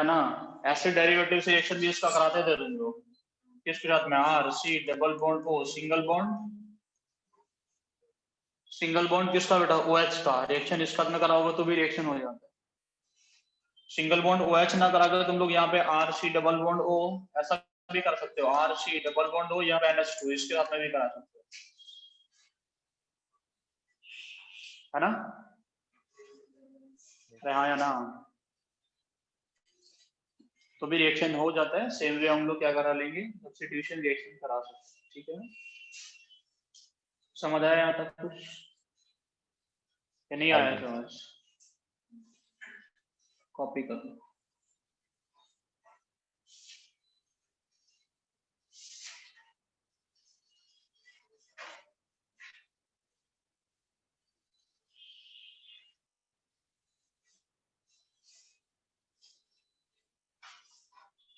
ना एसिड डेरिवेटिव से रिएक्शन भी इसका कराते थे तुम लोग। किसके साथ में? RC double bond O single bond किसका बेटा? OH का। रिएक्शन इसका में कराओगे तो भी रिएक्शन हो जाता है। सिंगल बॉन्ड OH ना कराकर तुम लोग यहाँ पे RC डबल बॉन्ड O ऐसा भी कर सकते हो, RC डबल बॉन्ड O यहाँ पे NH2 इसके साथ में भी करा सकते हो, है ना। हाँ या ना, तो भी रिएक्शन हो जाता है। सेम वे हम लोग क्या करा लेंगे, सब्स्टिट्यूशन रिएक्शन करा सकते हैं, ठीक है ना। समझ आया यहाँ तक कुछ या नहीं आया? समझ, कॉपी कर लो।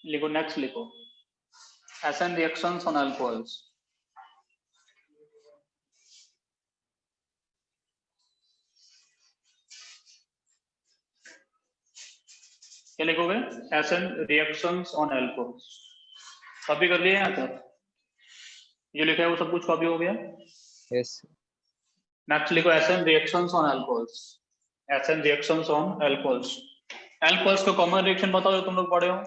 लिखो, नेक्स्ट लिखो, SN रिएक्शंस ऑन अल्कोहल्स। क्या लिखोगे? SN reactions on alcohols. Copy कर लिया यहाँ तक? ये लिखा है वो सब कुछ कॉपी हो गया? Yes. नेक्स्ट लिखो SN reactions on alcohols. SN reactions on alcohols. Alcohols का कॉमन रिएक्शन बताओ जो तुम लोग पढ़े हो।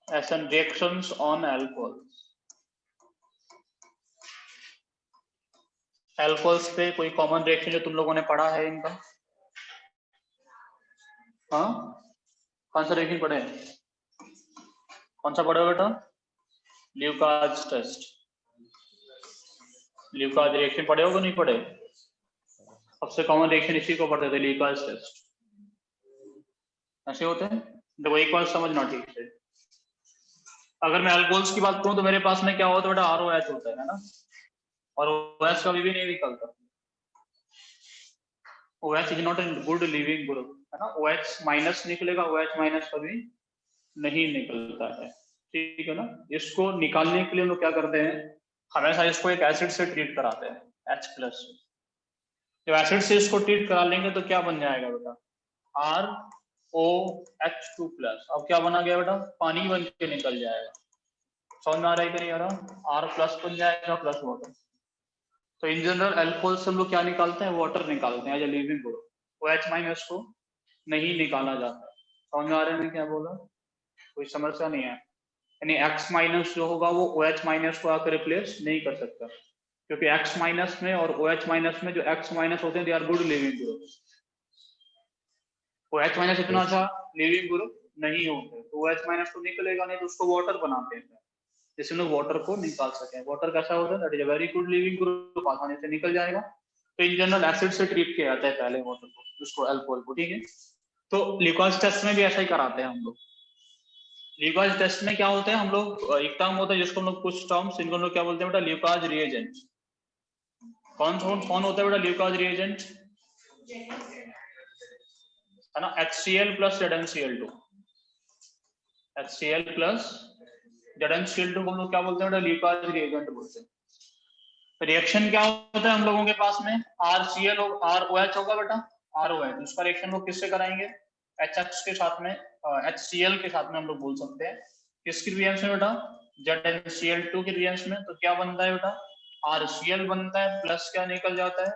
SN reactions on alcohols. Alcohols पे कोई कॉमन रिएक्शन जो तुम लोगों ने पढ़ा है इनका? हाँ, कौन सा रिएक्शन पढ़े? कौन सा पढ़े हो बेटा? Lucas test. ल्यूकास रिएक्शन पढ़े हो कि नहीं पढ़े? सबसे कॉमन रिएक्शन इसी को पढ़ते थे, ल्यूकास टेस्ट। ऐसे होते हैं, देखो एक बार समझना ठीक से। अगर मैं अल्कोहल्स की बात करूं तो मेरे पास में क्या होता है बेटा, ROH होता है ना, और OH कभी भी नहीं निकलता। OH is not a good leaving group, है ना, OH माइनस निकलेगा, OH माइनस कभी नहीं निकलता है, ठीक है ना। इसको निकालने के लिए हम लोग क्या करते हैं, हमेशा इसको एक एसिड से ट्रीट कराते हैं, H+। जब एसिड से इसको ट्रीट करा लेंगे तो क्या बन जाएगा बेटा, ROH2+। अब क्या बना गया बेटा, पानी बन के निकल जाएगा। समझ में आ रहा है कि नहीं आ रहा, R+ बन जाएगा प्लस वाटर। तो इन जनरल अल्कोहल से हम लोग क्या निकालते हैं, वाटर निकालते हैं as a leaving group, OH- को नहीं निकाला जाता। समझ में आ रहा है मैं क्या बोला, कोई समस्या नहीं है। यानी X- जो होगा वो OH- को आकर रिप्लेस नहीं कर सकता, क्योंकि X- में और OH- में जो X- होते हैं they are good leaving group. OH- इतना Yes. अच्छा लिविंग ग्रुप नहीं होते, तो OH- तो निकलेगा नहीं, तो उसको वाटर बनाते हैं जिससे लोग वाटर को निकाल सके। वाटर कैसा होता है, that is a very good leaving group, आसानी से निकल जाएगा। तो इन जनरल एसिड से ट्रीट किया जाता है पहले वाटर को, उसको अल्कोहल को, ठीक है। तो लिक्वाज टेस्ट में भी ऐसा ही कराते हैं हम लोग। लिक्वाज टेस्ट में क्या होता है, हम लोग एक टर्म होता है जिसको हम लोग, कुछ टर्म्स इनको हम लोग क्या बोलते हैं बेटा, लिक्वाज रिएजेंट। कौन कौन होता है बेटा लिक्वाज रिएजेंट, है ना, HCl plus ZnCl2। HCl plus ZnCl2 को हम लोग क्या बोलते हैं बेटा, लिक्वाज रिएजेंट बोलते हैं। रिएक्शन क्या होता है हम लोगों के पास में, RCl और ROH होगा बेटा, ROH, उसका रिएक्शन लोग किससे कराएंगे, HX के साथ में, HCl के साथ में हम लोग बोल सकते हैं। किसकी रिएक्शन बेटा, ZnCl2 की रिएक्शन में। तो क्या बनता है बेटा, RCl बनता है, प्लस क्या निकल जाता है,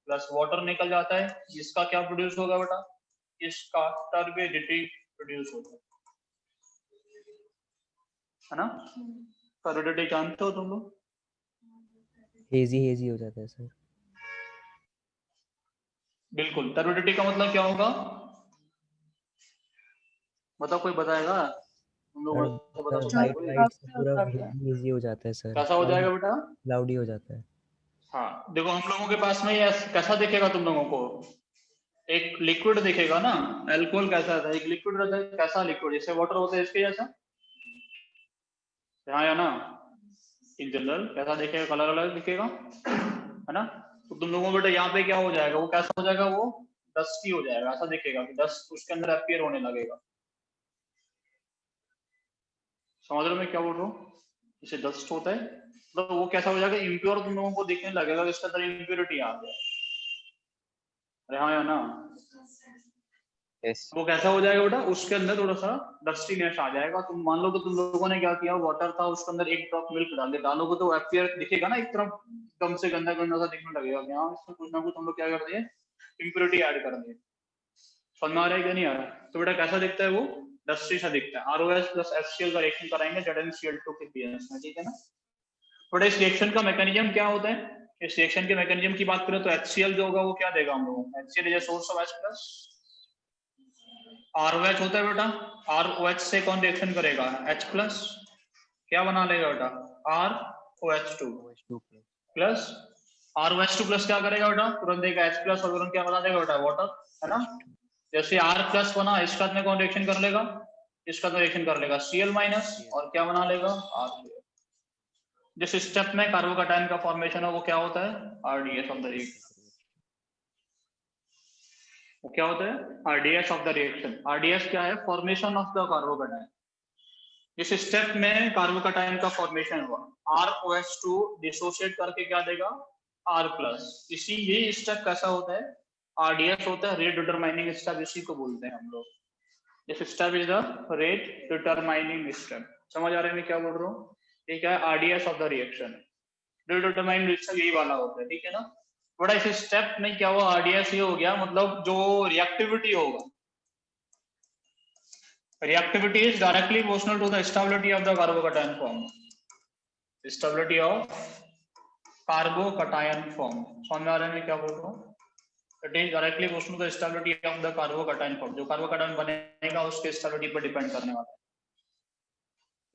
प्लस वाटर निकल जाता है। इसका क्या प्रोड्यूस होगा बेटा, इसका टर्बिडिटी प्रोड्यूस होता है ना। टर्बिडिटी जानते हो तुम लोग, हेजी हो जाता है सर। बिल्कुल। टर्बिडिटी का मतलब क्या होगा, बताओ, कोई बताएगा तुम लोगों को, बता सकता है वाइट कोई, वाइट से पूरा हेजी हो जाता है सर, कैसा हो जाएगा बेटा। क्लाउडी हो जाता है। हाँ देखो, हम लोगों के पास में ये कैसा दिखेगा तुम लोगों को, एक लिक्विड दिखेगा ना, अल्कोहल कैसा था, एक लिक्विड रहता है, कैसा लिक्विड, जैसे वाटर होता है इसके जैसा, हाँ या ना, इन जनरल कैसा दिखेगा, कलर अलग दिखेगा, है ना। तो तुम लोगों को बेटा यहाँ पे क्या हो जाएगा, वो कैसा हो जाएगा, वो डस्टी हो जाएगा, ऐसा दिखेगा कि डस्ट उसके अंदर अपीयर होने लगेगा। समझ रहे हो मैं क्या बोल रहा हूँ, जैसे डस्ट होता है, तो वो कैसा हो जाएगा, इम्प्योर तुम लोगों को दिखने लगेगा कि इसके अंदर इम्प्योरिटी आ गया, अरे हाँ या ना। Yes. वो कैसा हो जाएगा बेटा, उसके अंदर थोड़ा सा डस्टीनेस आ जाएगा। तुम मान लो कि तुम लोगों ने क्या किया, वाटर था उसके अंदर एक ड्रॉप मिल्क डाल दिया, डालोगे तो अपीयर दिखेगा ना, एक तरफ एकदम से गंदा गंदा सा दिखने लगेगा कि हाँ इसमें कुछ ना कुछ हम लोग क्या कर दिए, इम्प्योरिटी ऐड कर दिए। समझ में आ रहा है क्या नहीं आ रहा, तो बेटा कैसा दिखता है वो, डस्टी सा दिखता है। ROH प्लस HCl का रिएक्शन कराएंगे ZnCl2 के पीएच में, ठीक है ना। बट इस रिएक्शन का मैकेनिज्म क्या होता है, इस रिएक्शन के मैकेनिज्म की बात करें तो HCl जो होगा वो क्या देगा हम लोगों को, HCl is a source of H+। ROH होता है बेटा, ROH से कौन रिएक्शन करेगा, H+, क्या बना लेगा बेटा, ROH2 प्लस, ROH2 प्लस क्या करेगा बेटा, तुरंत देगा H+, और तुरंत क्या बना देगा बेटा, वाटर, है ना। जैसे R+ बना, इसका में कौन रिएक्शन कर लेगा, इसका तो रिएक्शन कर लेगा Cl- और क्या बना लेगा, RCl। जिस स्टेप में कार्बोकैटायन का फॉर्मेशन है वो क्या होता है, RDS ऑफ द रिएक्शन। वो क्या होता है, RDS of the reaction. RDS क्या है, फॉर्मेशन ऑफ द कार्बोकैटायन। इस स्टेप में कार्बोकैटायन का फॉर्मेशन हुआ, ROH2 डिसोशिएट करके क्या देगा, R+। इसी ये स्टेप कैसा होता है, RDS होता है, रेट डिटरमाइनिंग स्टेप, इसी को बोलते हैं हम लोग। This step is the rate determining step. समझ आ रहे हैं मैं क्या बोल रहा हूँ, ये क्या है, RDS of the reaction. Rate determining step यही वाला होता है, ठीक है ना। बड़ा इस स्टेप में क्या हुआ, RDS ये हो गया, मतलब जो रिएक्टिविटी होगा, reactivity is directly proportional to the stability of the carbocation form, stability of carbocation form। समझ में आ रहा है मैं क्या बोल रहा हूँ, it is directly proportional to the stability of the carbocation form, जो कार्बोकैटायन बनेगा उसके स्टेबिलिटी पर डिपेंड करने वाला है।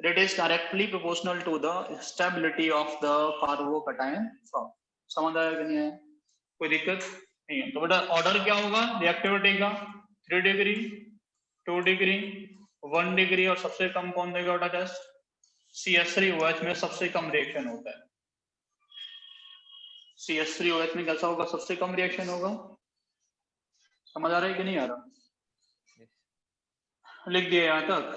it is directly proportional to the stability of the carbocation form। समझ आया कि नहीं आया, कोई दिक्कत नहीं है। तो बेटा ऑर्डर क्या होगा रिएक्टिविटी का, 3 डिग्री, 2 डिग्री, 1 डिग्री, और सबसे कम कौन देगा बेटा टेस्ट, CH3OH में सबसे कम रिएक्शन होता है। CH3OH में कैसा होगा? सबसे कम रिएक्शन होगा। समझ आ रहा है कि नहीं आ रहा? लिख दिए यहाँ तक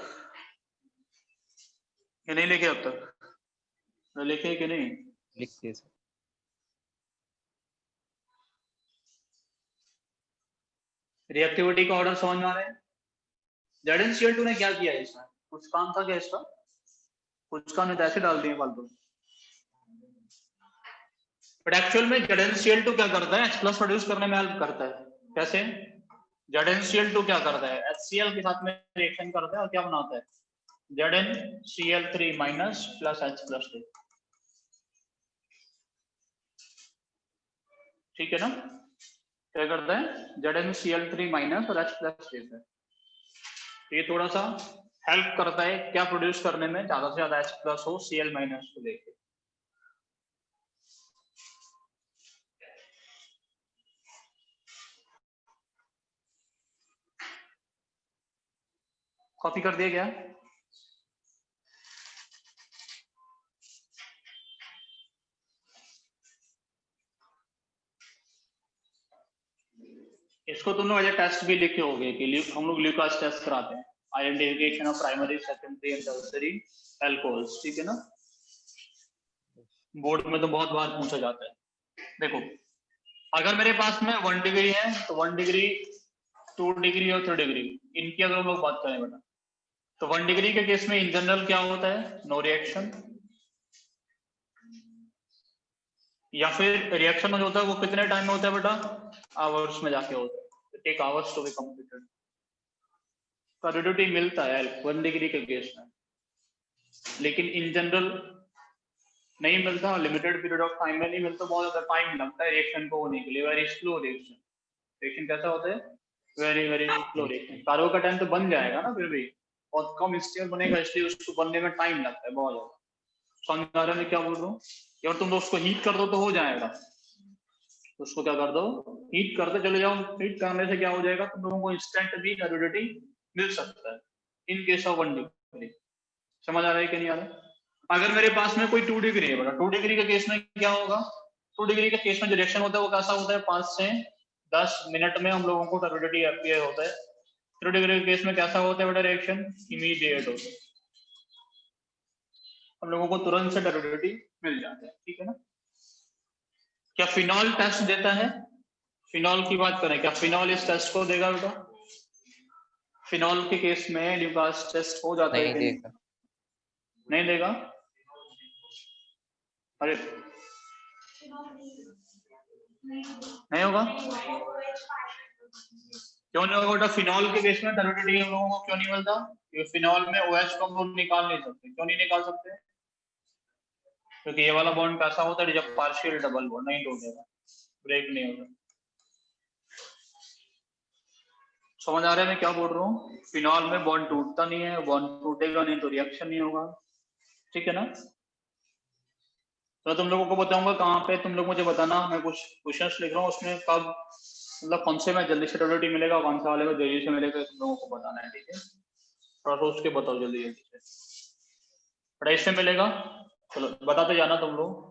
कि नहीं लिखे? अब तक लिखे कि नहीं? लिखिए सर। रिएक्टिविटी का ऑर्डर समझ में आ रहा है? ZnCl2 ने क्या किया है इसमें? कुछ काम था क्या इसका? कुछ काम नहीं, ऐसे डाल दिए फालतू। बट एक्चुअल में ZnCl2 क्या करता है? H+ प्रोड्यूस करने में हेल्प करता है। कैसे? ZnCl2 क्या करता है? HCl के साथ में रिएक्शन करता है और क्या बनाता है? ZnCl3 minus plus H+2। ठीक है ना? क्या करता है? ZnCl3 माइनस और H+ देता है। ये थोड़ा सा हेल्प करता है क्या प्रोड्यूस करने में? ज्यादा से ज्यादा H+ हो Cl- को लेके। कॉपी कर दिया क्या? इसको तुम लोग एज टेस्ट भी लिखे होगे कि हम लोग ग्लूकोज टेस्ट कराते हैं, identification of primary secondary and tertiary alcohols. ठीक है ना? बोर्ड में तो बहुत बार पूछा जाता है। देखो, अगर मेरे पास में 1 डिग्री है तो 1 डिग्री, 2 डिग्री और 3 डिग्री, इनकी अगर हम लोग बात करें बेटा, तो 1 डिग्री के केस में इन जनरल क्या होता है? No reaction. या फिर रिएक्शन जो होता है वो कितने टाइम में होता है बेटा? आवर्स में जाके होता है। Take hours to be completed. Solidity मिलता है 1 डिग्री के केस में, लेकिन इन जनरल नहीं मिलता। लिमिटेड पीरियड ऑफ टाइम में नहीं मिलता, बहुत ज्यादा टाइम लगता है रिएक्शन को होने के लिए। Very slow reaction. रिएक्शन कैसा होता है? Very very slow reaction. कार्बो का टाइम तो बन जाएगा ना, फिर भी बहुत कम स्टेज बनेगा, इसलिए उसको बनने में टाइम लगता है बहुत ज्यादा। समझ आ रहा है मैं क्या बोल रहा हूँ? अगर तुम उसको हीट कर दो तो हो जाएगा। उसको क्या कर दो? हीट करते चले जाओ। हीट करने से क्या हो जाएगा? तुम लोगों को इंस्टेंट भी सॉलिडिटी मिल सकता है इन केस ऑफ 1 डिग्री। समझ आ रहा है कि नहीं आ रहा? अगर मेरे पास में कोई 2 डिग्री है बेटा, 2 डिग्री के केस में क्या होगा? 2 डिग्री के केस में जो रिएक्शन होता है वो कैसा होता है? 5 से 10 मिनट में हम लोगों को सॉलिडिटी अपीयर होता है। 3 डिग्री के केस में कैसा होता है बेटा? रिएक्शन इमीडिएट होता है, हम लोगों को तुरंत से सॉलिडिटी मिल जाता है। ठीक है ना? क्या फिनॉल टेस्ट देता है? फिनॉल की बात करें, क्या फिनॉल इस टेस्ट को देगा बेटा? फिनॉल के केस में ल्यूकास टेस्ट हो जाता है नहीं कि देगा। नहीं देगा? अरे नहीं होगा? क्यों नहीं होगा बेटा? फिनॉल के केस में सॉलिडिटी हम लोगों को क्यों नहीं मिलता? क्योंकि फिनॉल में OH को हम लोग निकाल नहीं सकते। क्यों नहीं निकाल सकते? क्योंकि ये वाला बॉन्ड कैसा होता है? जब पार्शियल डबल बॉन्ड नहीं टूटेगा, ब्रेक नहीं होगा। समझ आ रहा है मैं क्या बोल रहा हूँ? फिनॉल में बॉन्ड टूटता नहीं है, बॉन्ड टूटेगा नहीं तो रिएक्शन नहीं होगा। ठीक है ना? तो तुम लोगों को बताऊंगा कहाँ पे, तुम लोग मुझे बताना। मैं कुछ क्वेश्चंस लिख रहा हूँ, उसमें कब मतलब कौन से में जल्दी से सॉलिडिटी मिलेगा, कौन सा वाले में देरी से मिलेगा, तुम लोगों को बताना है। ठीक है? थोड़ा सोच के बताओ जल्दी जल्दी से। पढ़ाई से मिलेगा, चलो बताते जाना तुम लोग।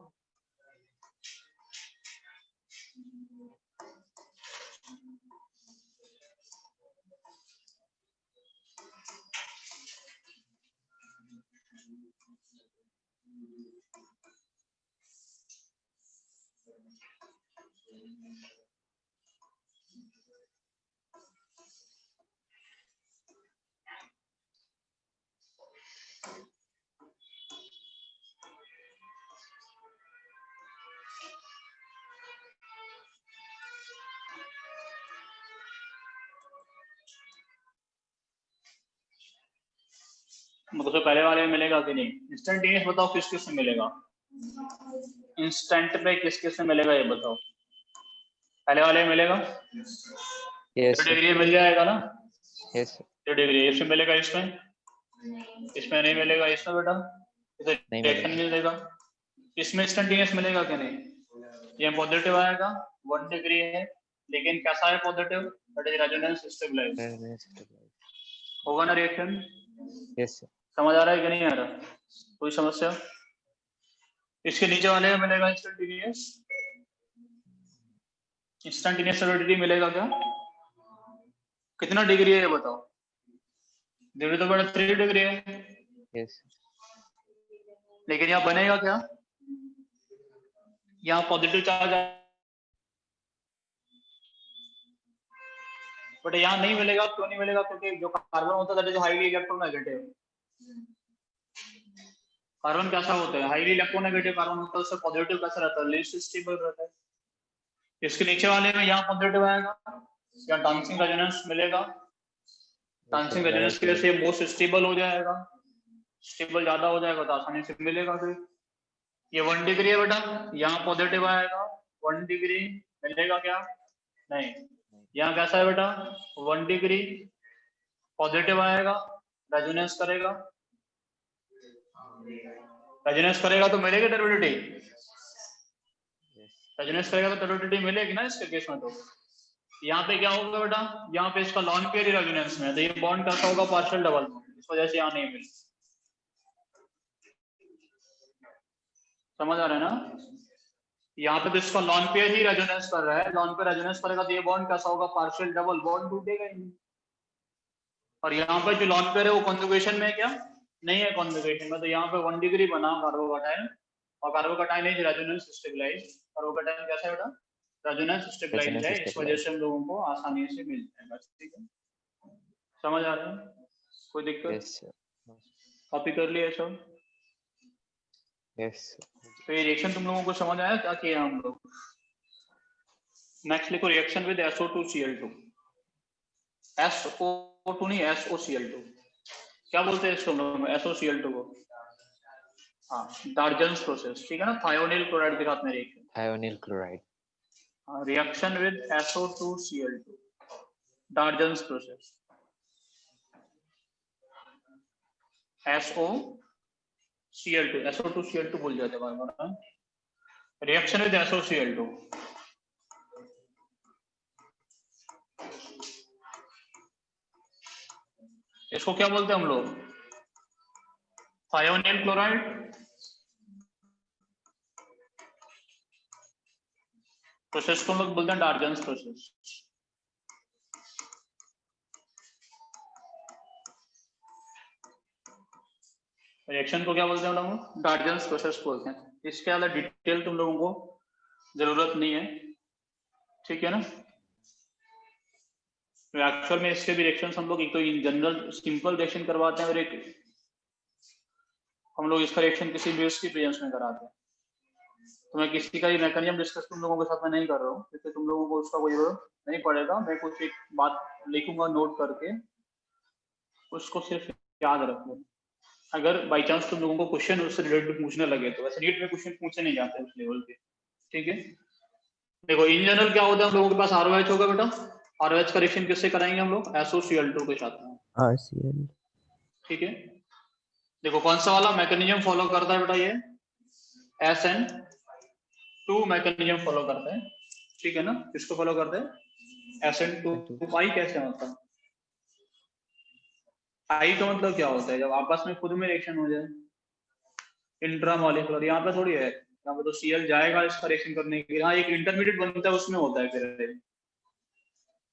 मतलब तो पहले वाले में मिलेगा कि नहीं? इंस्टेंटेनियस बताओ किस किस में मिलेगा? इंस्टेंट पे किस किस में मिलेगा ये बताओ? पहले वाले में मिलेगा? Yes sir. डिग्री मिल जाएगा ना? Yes sir. 3 डिग्री इसमें मिलेगा, इसमें नहीं मिलेगा। इसमें बेटा इसे नहीं रिएक्शन मिलेगा। मिल जाएगा। इसमें इंस्टेंटेनियस मिलेगा कि नहीं? ये पॉजिटिव आएगा, 1 डिग्री है, लेकिन कैसा है positive? That is resonance stabilize. होगा ना रिएक्शन? Yes sir. समझ आ रहा है कि नहीं आ रहा? कोई समस्या? इसके नीचे वाले में मिलेगा इंस्टेंटेनियस। इंस्टेंटेनियस सॉलिडिटी मिलेगा क्या? कितना डिग्री है ये बताओ? डिग्री तो बड़ा 3 डिग्री है, Yes. लेकिन यहाँ बनेगा क्या? यहाँ पॉजिटिव चार्ज, बट यहाँ नहीं मिलेगा। क्यों नहीं मिलेगा? क्योंकि जो कार्बन होता है that is highly electronegative. Carbon कैसा होता है? हाईली इलेक्ट्रोनेगेटिव कार्बन होता है, उससे पॉजिटिव कैसा रहता है? लीस्ट स्टेबल रहता है। इसके नीचे वाले में यहाँ पॉजिटिव आएगा, या डांसिंग रेजोनेंस मिलेगा। डांसिंग रेजोनेंस की वजह से मोस्ट स्टेबल हो जाएगा, स्टेबल ज्यादा हो जाएगा तो आसानी से मिलेगा। फिर ये 1 डिग्री है बेटा, यहाँ पॉजिटिव आएगा, 1 डिग्री मिलेगा क्या? नहीं। यहाँ कैसा है बेटा? 1 डिग्री पॉजिटिव आएगा, रेजोनेंस करेगा, रेजोनेंस करेगा तो मिलेगी टर्बिडिटी। रेजोनेंस करेगा तो टर्बिडिटी मिलेगी ना इसके केस में। तो यहाँ पे क्या होगा बेटा? यहाँ पे इसका लॉन पेयर ही रेजोनेंस में है, तो ये बॉन्ड कैसा होगा? पार्शियल डबल बॉन्ड, इस वजह से यहाँ नहीं मिलेगा। समझ आ रहा है ना? यहाँ पे तो इसका लॉन पेयर ही रेजोनेंस कर रहा है, लॉन पेयर रेजोनेंस करेगा तो ये बॉन्ड कैसा होगा? पार्शियल डबल बॉन्ड, टूटेगा ही नहीं। और यहाँ पे जो लॉन पेयर है वो कॉन्जुगेशन में है क्या? नहीं है कॉन्जुगेशन में, तो यहाँ पे 1 डिग्री बना कार्बोकटाइन, और carbocation is resonance stabilize. Carbocation कैसा है बेटा? रेजोनेंस स्टेबलाइज है, इस वजह से हम लोगों को आसानी से मिल जाएगा। ठीक है, समझ आ रहा है? कोई दिक्कत? Yes, sir. कॉपी कर लिया सब? Yes. तो ये रिएक्शन तुम लोगों को समझ आया क्या किया हम लोग? नेक्स्ट लिखो, रिएक्शन विद SO2Cl2। SO2 नहीं, SOCl2। क्या बोलते हैं इसको हम लोग? SOCl2 को हाँ, डार्जन्स प्रोसेस। ठीक है ना, थायोनिल क्लोराइड के साथ में reaction. Thionyl chloride. Reaction with SO2Cl2, Darzens process. SO2Cl2 बोल जाते हैं बार बार। रिएक्शन विद SOCl2, इसको क्या बोलते हैं हम लोग? थायोनिल क्लोराइड प्रोसेस को हम लोग बोलते हैं डार्जन्स प्रोसेस। रिएक्शन को क्या बोलते हैं हम लोग? डार्जन्स प्रोसेस बोलते हैं। इसके अलावा डिटेल तुम लोगों को जरूरत नहीं है, ठीक है ना? तो एक्चुअल में इसके भी रिएक्शंस हम लोग एक तो इन जनरल सिंपल रिएक्शन करवाते हैं, और एक हम लोग इसका रिएक्शन किसी बेस की प्रेजेंस में कराते हैं। तो मैं किसी का भी मैकेनिज्म डिस्कस तुम लोगों के साथ में नहीं कर रहा हूँ, क्योंकि तुम लोगों को उसका कोई जरूरत नहीं पड़ेगा। मैं कुछ एक बात लिखूंगा नोट करके, उसको सिर्फ याद रखो। अगर बाई चांस तुम लोगों को क्वेश्चन उससे रिलेटेड पूछने लगे तो वैसे नीट में क्वेश्चन पूछे नहीं जाते उस लेवल पे, ठीक है? देखो इन जनरल क्या होता है, हम लोगों के पास ROH होगा बेटा। ROH का रिएक्शन किससे कराएंगे हम लोग? SOCl2 के साथ में, RCl। ठीक है? देखो कौन सा वाला मैकेनिज्म फॉलो करता है बेटा? ये SN2 मैकेनिज्म फॉलो करता है, ठीक है ना? किसको फॉलो करते हैं? SN2। पाई कैसे होता है? आई का मतलब क्या होता है? जब आपस में खुद में रिएक्शन हो जाए, इंट्रामॉलिक्यूलर। यहाँ पे थोड़ी है, यहाँ पे तो Cl जाएगा इसका रिएक्शन करने के लिए। हाँ, एक इंटरमीडिएट बनता है, उसमें होता है। फिर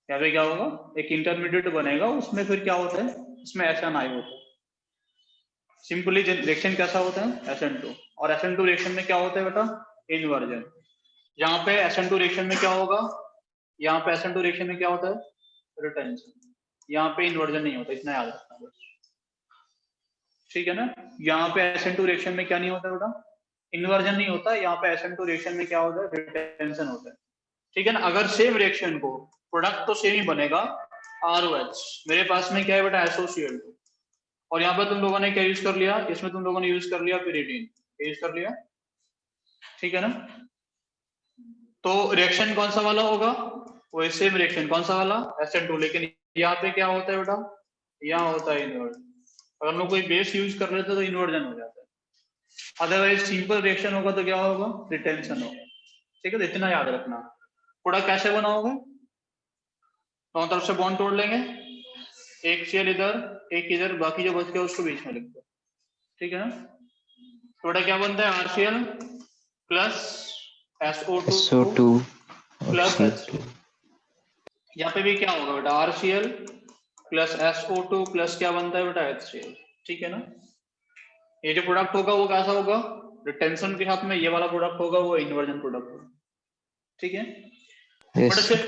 यहाँ पे क्या होगा? एक इंटरमीडिएट बनेगा, उसमें फिर क्या होता है? इसमें SNI होता है। सिंपली रिएक्शन कैसा होता है? SN2। और SN2 रिएक्शन में क्या होता है बेटा? इन्वर्जन। यहाँ पे SN2 रिएक्शन में क्या होगा? यहाँ पे SN2 रिएक्शन में क्या होता है? रिटेंशन। यहाँ पे इन्वर्जन नहीं होता, इतना याद रखना बस, ठीक है ना? यहाँ पे SN2 रिएक्शन में क्या नहीं होता बेटा? इन्वर्जन नहीं होता। यहाँ पे SN2 रिएक्शन में क्या होता है? रिटेंशन होता है, ठीक है ना? अगर सेम रिएक्शन को, प्रोडक्ट तो सेम ही बनेगा, ROH। मेरे पास में क्या है बेटा? SOCl2। और यहाँ पे तुम लोगों ने क्या यूज कर लिया? इसमें तुम लोगों ने यूज कर लिया pyridine, यूज कर लिया, ठीक है ना? तो रिएक्शन कौन सा वाला होगा? वो सेम रिएक्शन कौन सा वाला? SN2। लेकिन यहाँ पे क्या होता है बेटा? यहाँ होता है इन्वर्जन। अगर हम लोग कोई बेस यूज कर लेते तो इन्वर्जन हो जाता है। अदरवाइज सिंपल रिएक्शन होगा तो क्या होगा? रिटेंशन होगा, ठीक है? तो इतना याद रखना। प्रोडक्ट कैसे बना होगा? दोनों तरफ से बॉन्ड तोड़ लेंगे, एक Cl इधर एक इधर, बाकी जो बच गया उसको बीच में लिख दो, ठीक है ना। तो बेटा क्या बनता है RCl plus SO2 SO2 plus और H2। यहाँ पे भी क्या होगा बेटा RCl प्लस SO2 प्लस क्या बनता है बेटा HCl। ठीक है ना। ये जो प्रोडक्ट होगा वो कैसा होगा, रिटेंशन के साथ में ये वाला प्रोडक्ट होगा वो इन्वर्जन प्रोडक्ट होगा। ठीक है। बट yes सिर्फ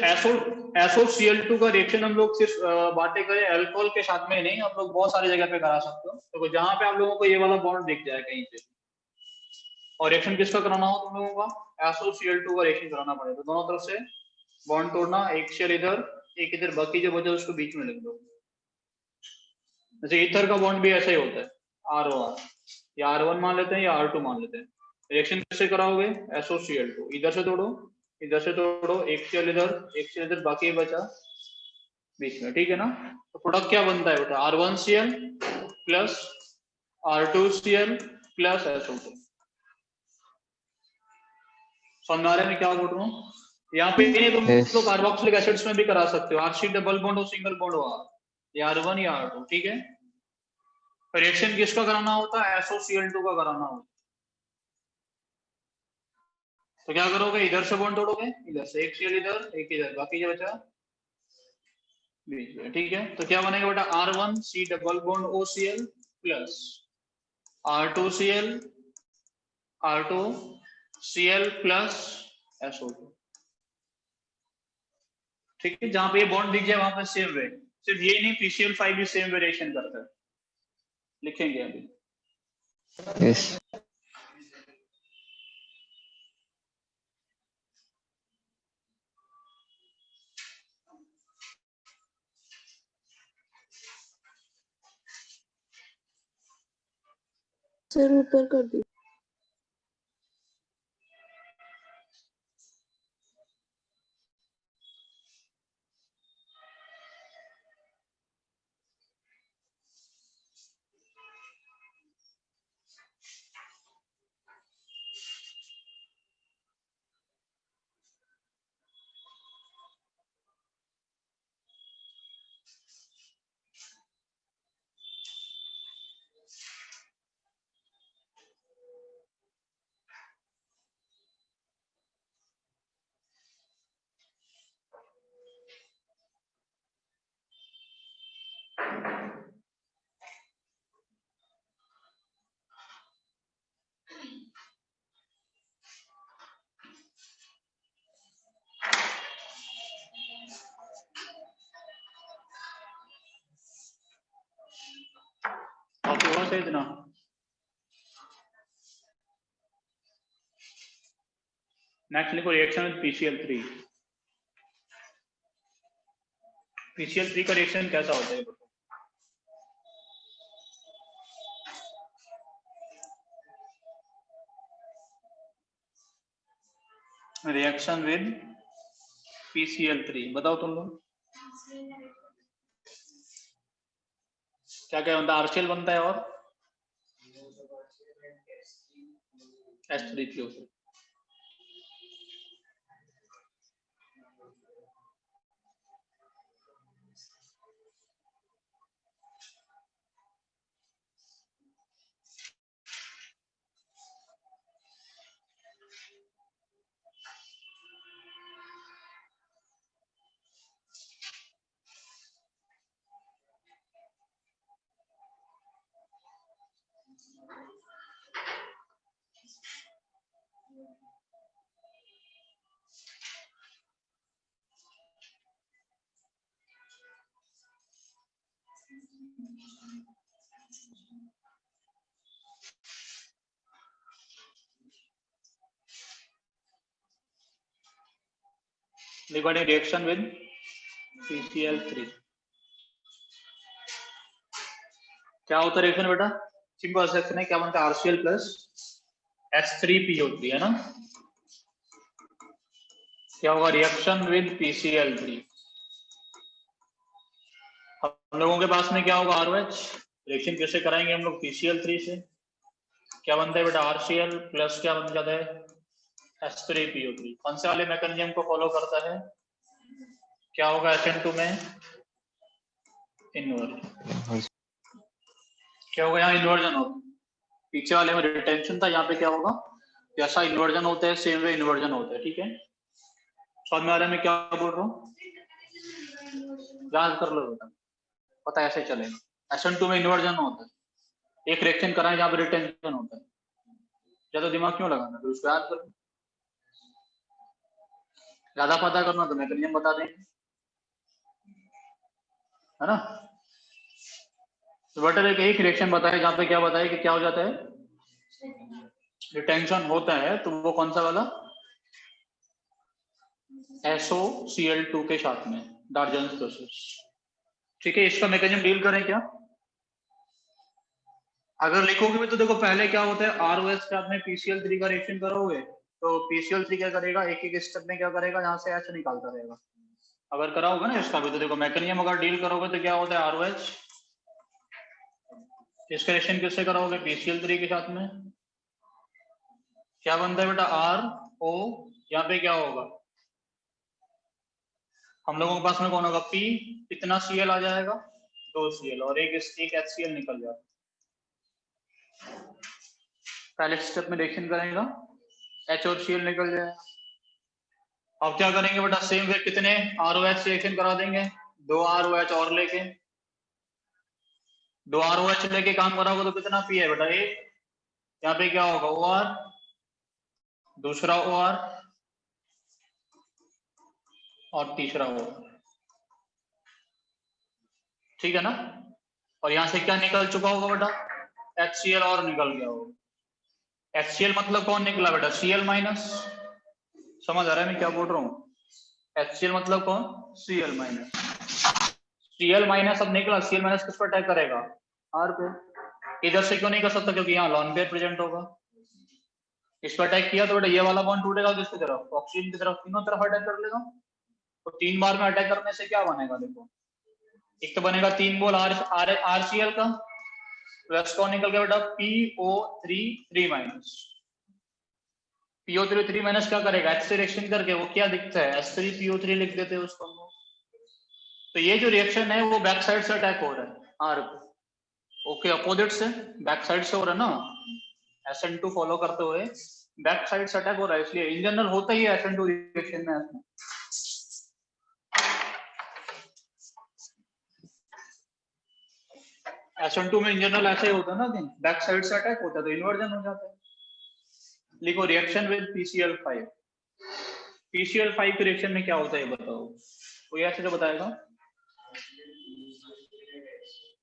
SOCl2 का रिएक्शन हम लोग सिर्फ बातें करें अल्कोहल के साथ में नहीं, हम लोग बहुत सारी जगह पे करा सकते हो। तो जहां पे आप लोगों को ये वाला बॉन्ड दिख जाए कहीं पे और रिएक्शन किसका कराना हो तुम लोगों का SOCl2 का रिएक्शन कराना पड़ेगा। तो दोनों तरफ से बॉन्ड तोड़ना, एक शेयर इधर एक इधर, बाकी जो बचे उसको बीच में लिख दो। जैसे ईथर का बॉन्ड भी ऐसा ही होता है ROR, या R1 मान लेते हैं या R2 मान लेते हैं। रिएक्शन कैसे कराओगे SOCl2 इधर से तोड़ो इधर से तोड़ो, एक शेयर इधर बाकी बचा बीच में। ठीक है ना। तो प्रोडक्ट क्या बनता है बेटा R1Cl plus R2Cl plus SO2। समझ आ रहे में क्या बोल रहा हूँ। यहाँ पे तुम yes लोग कार्बोक्सिलिक एसिड्स में भी करा सकते हो, RC डबल बॉन्ड और सिंगल बॉन्ड हो या R1 या R2। ठीक है। रिएक्शन किसका कराना होता है SOCl2 का कराना होता है। तो क्या करोगे इधर से बॉन्ड तोड़ोगे, इधर से एक शेयर इधर एक इधर, बाकी जो बचा बीच में। ठीक है। तो क्या बनेगा बेटा R1C double bond OCl plus R2Cl R2Cl plus SO2। ठीक है। जहां पे ये बॉन्ड दिख जाए वहां पे सेम वे, सिर्फ ये नहीं PCl5 भी सेम वेरिएशन करता है, लिखेंगे अभी। yes सर ऊपर कर दी। आपके पास है इतना। नेक्स्ट लिखो रिएक्शन विद PCl3। PCl3 का रिएक्शन कैसा होता है बताओ। रिएक्शन विद PCl3 बताओ तुम लोग क्या क्या बनता है। RCl बनता है और H3PO। Regarding reaction with PCl3 क्या होता है रिएक्शन बेटा, सिंपल सेक्शन है। क्या बनता है RCl प्लस H3PO3 है ना। क्या होगा रिएक्शन विद PCl3। हम लोगों के पास में क्या होगा ROH। रिएक्शन कैसे कराएंगे हम लोग PCl3 से। क्या बनता है बेटा RCl प्लस क्या बन जाता है H3PO3। कौन से वाले मैकेनिज्म को फॉलो करता है, क्या होगा SN2 में इन्वर्जन। क्या होगा यहाँ इन्वर्जन होगा। पीछे वाले में रिटेंशन था, यहाँ पे क्या होगा, जैसा इन्वर्जन होता है सेम वे इन्वर्जन होता है। ठीक है, समझ में आ रहा है मैं क्या बोल रहा हूँ? याद कर लो बेटा, पता है ऐसे चलेगा। SN2 में इन्वर्जन होता है, एक रिएक्शन कराएं जहाँ पे रिटेंशन होता है, ज्यादा दिमाग क्यों लगाना, तो उसको याद करो। ज्यादा पता करना तो मैकेनिज्म बता देंगे, है ना। तो बेटा एक रिएक्शन बताए जहाँ पे क्या बताए कि क्या हो जाता है, रिटेंशन होता है, तो वो कौन सा वाला, SOCl2 के साथ में डार्जन प्रोसेस। ठीक है, इसका मैकेनिज्म डील करें क्या, अगर लिखोगे भी तो देखो पहले क्या होता है, ROH के साथ में PCl3 का रिएक्शन करोगे तो PCl3 क्या करेगा, एक एक स्टेप में क्या करेगा, यहाँ से H निकालता रहेगा। अगर कराओगे ना इसका भी तो देखो मैकेनिज्म अगर डील करोगे तो क्या होता है, ROH, इसका रिएक्शन किससे कराओगे, PCl3 के साथ में, क्या बनता है बेटा, RO, यहाँ पे क्या होगा, हम लोगों के पास में कौन होगा, P, कितना Cl आ जाएगा, 2 Cl, और एक HCl निकल जाएगा। पहले स्टेप में रिएक्शन करेगा, H और Cl निकल जाएगा। अब क्या करेंगे बेटा, सेम वे कितने ROH से रिएक्शन करा देंगे, 2 ROH और लेके, 2 ROH लेके काम कराओगे तो कितना P है बेटा, एक, यहाँ पे क्या होगा, OR, दूसरा OR और तीसरा OR। ठीक है ना, और यहाँ से क्या निकल चुका होगा बेटा, HCl और निकल गया होगा। HCl मतलब कौन निकला बेटा, Cl माइनस, समझ आ रहा है मैं क्या बोल रहा हूँ, HCl मतलब कौन, Cl माइनस, Cl माइनस अब निकला, Cl माइनस किस पर अटैक करेगा, R पे। इधर से क्यों नहीं कर सकता, क्योंकि यहाँ लॉन पेयर प्रेजेंट होगा, इस पर अटैक किया तो बेटा ये वाला बॉन्ड टूटेगा किसकी तरफ, ऑक्सीजन की तरफ, तीनों तरफ अटैक कर लेगा। तो 3 बार में अटैक करने से क्या बनेगा, देखो एक तो बनेगा 3 बोल RCl का, प्लस कौन निकल गया बेटा, PO3 माइनस, PO3 माइनस क्या करेगा, H से रिएक्शन करके वो क्या दिखता है, H3PO3 लिख देते हैं उसको। तो ये जो रिएक्शन है वो बैक साइड से अटैक हो रहा है R पे, ओके, अपोजिट से, बैक साइड से हो रहा है ना, SN2 फॉलो करते हुए बैक साइड से अटैक हो रहा है, इसलिए इन जनरल होता ही है SN2 रिएक्शन में। SN2 में इन जनरल ऐसा ही होता है ना कि बैक साइड से अटैक होता है तो इन्वर्जन हो जाता है। लिखो रिएक्शन विद PCl5, PCl5 के रिएक्शन में क्या होता है बताओ, कोई ऐसे तो बताएगा,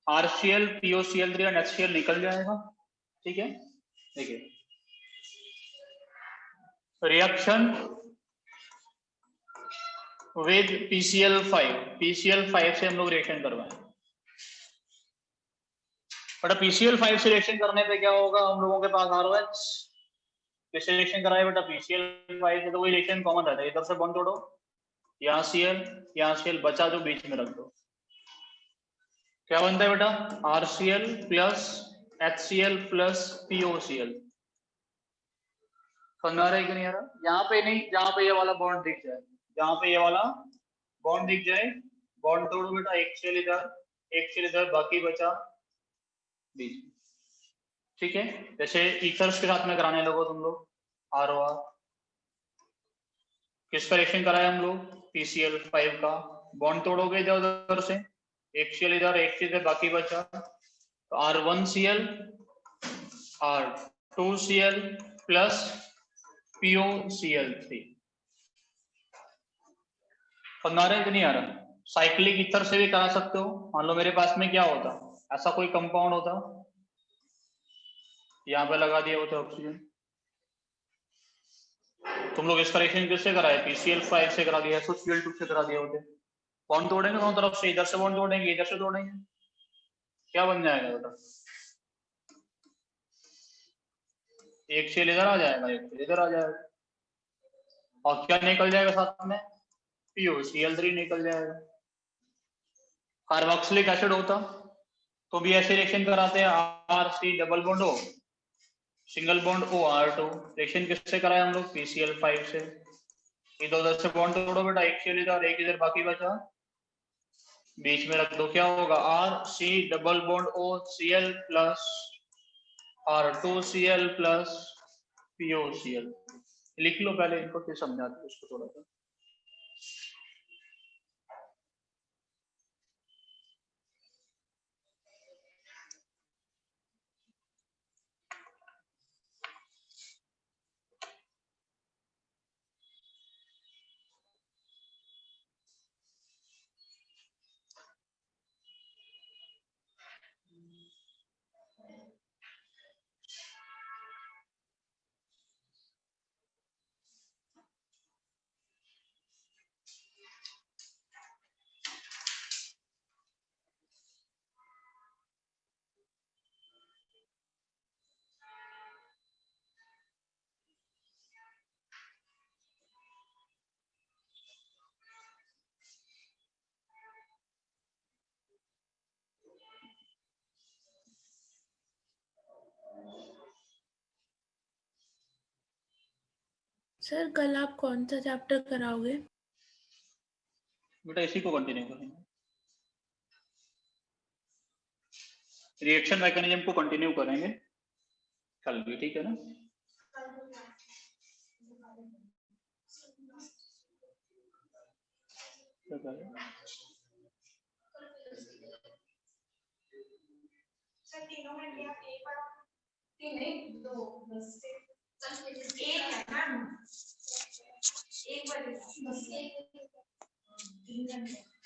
RCl, POCl3 और HCl निकल जाएगा। ठीक है, देखिए रिएक्शन विद PCl5 से हम लोग रिएक्शन करवाएं, बट PCl5 से रिएक्शन करने पे क्या होगा, हम लोगों के पास ROH, किससे रिएक्शन कराए बेटा, PCl5 से, तो वही रिएक्शन कॉमन रहता है, इधर से बॉन्ड तोड़ो, यहाँ Cl बचा जो बीच में रख दो, क्या बनता है बेटा, RCl plus HCl plus POCl। समझ आ रहा है कि नहीं आ रहा, यहाँ पे नहीं, जहाँ पे ये वाला बॉन्ड दिख जाए, जहाँ पे ये वाला बॉन्ड दिख जाए, बॉन्ड तोड़ो बेटा, एक सेल इधर, बाकी बचा बीच। ठीक है, जैसे ईथर्स के साथ में कराने लगो तुम लोग, ROR, किसका रिएक्शन कराया हम लोग, PCl5 का, बॉन्ड तोड़ोगे इधर से, एक सेल इधर, बाकी बचा, तो R1Cl R2Cl प्लस POCl3। समझ आ रहा है कि नहीं आ रहा, साइक्लिक ईथर से भी करा सकते हो, मान लो मेरे पास में क्या होता, ऐसा कोई कंपाउंड होता, यहाँ पे लगा दिया होता ऑक्सीजन, तुम लोग इसका रिएक्शन किससे कराए, PCl5 से करा दिया, SOCl2 से करा दिया होते, बॉन्ड तोड़ेंगे दोनों तरफ से, इधर से बॉन्ड तोड़ेंगे, इधर से तोड़ेंगे, क्या बन जाएगा बेटा, एक सेल इधर आ जाएगा, एक सेल इधर आ जाएगा, और क्या निकल जाएगा साथ में, POCl3 निकल जाएगा। कार्बोक्सिलिक एसिड होता तो भी ऐसे रिएक्शन कराते हैं, RC double bond O, single bond OR2, reaction किससे कराया हम लोग, PCl5 से, इधर उधर से बॉन्ड तोड़ो बेटा, एक सेल इधर, एक इधर, बाकी बचा बीच में रख दो, क्या होगा, RC double bond O Cl plus R2Cl plus POCl। लिख लो पहले इनको, फिर समझाते हैं उसको थोड़ा सा। सर कल आप कौन सा चैप्टर कराओगे? बेटा इसी को कंटिन्यू करेंगे, रिएक्शन मैकेनिज्म को कंटिन्यू करेंगे कल भी, ठीक है ना।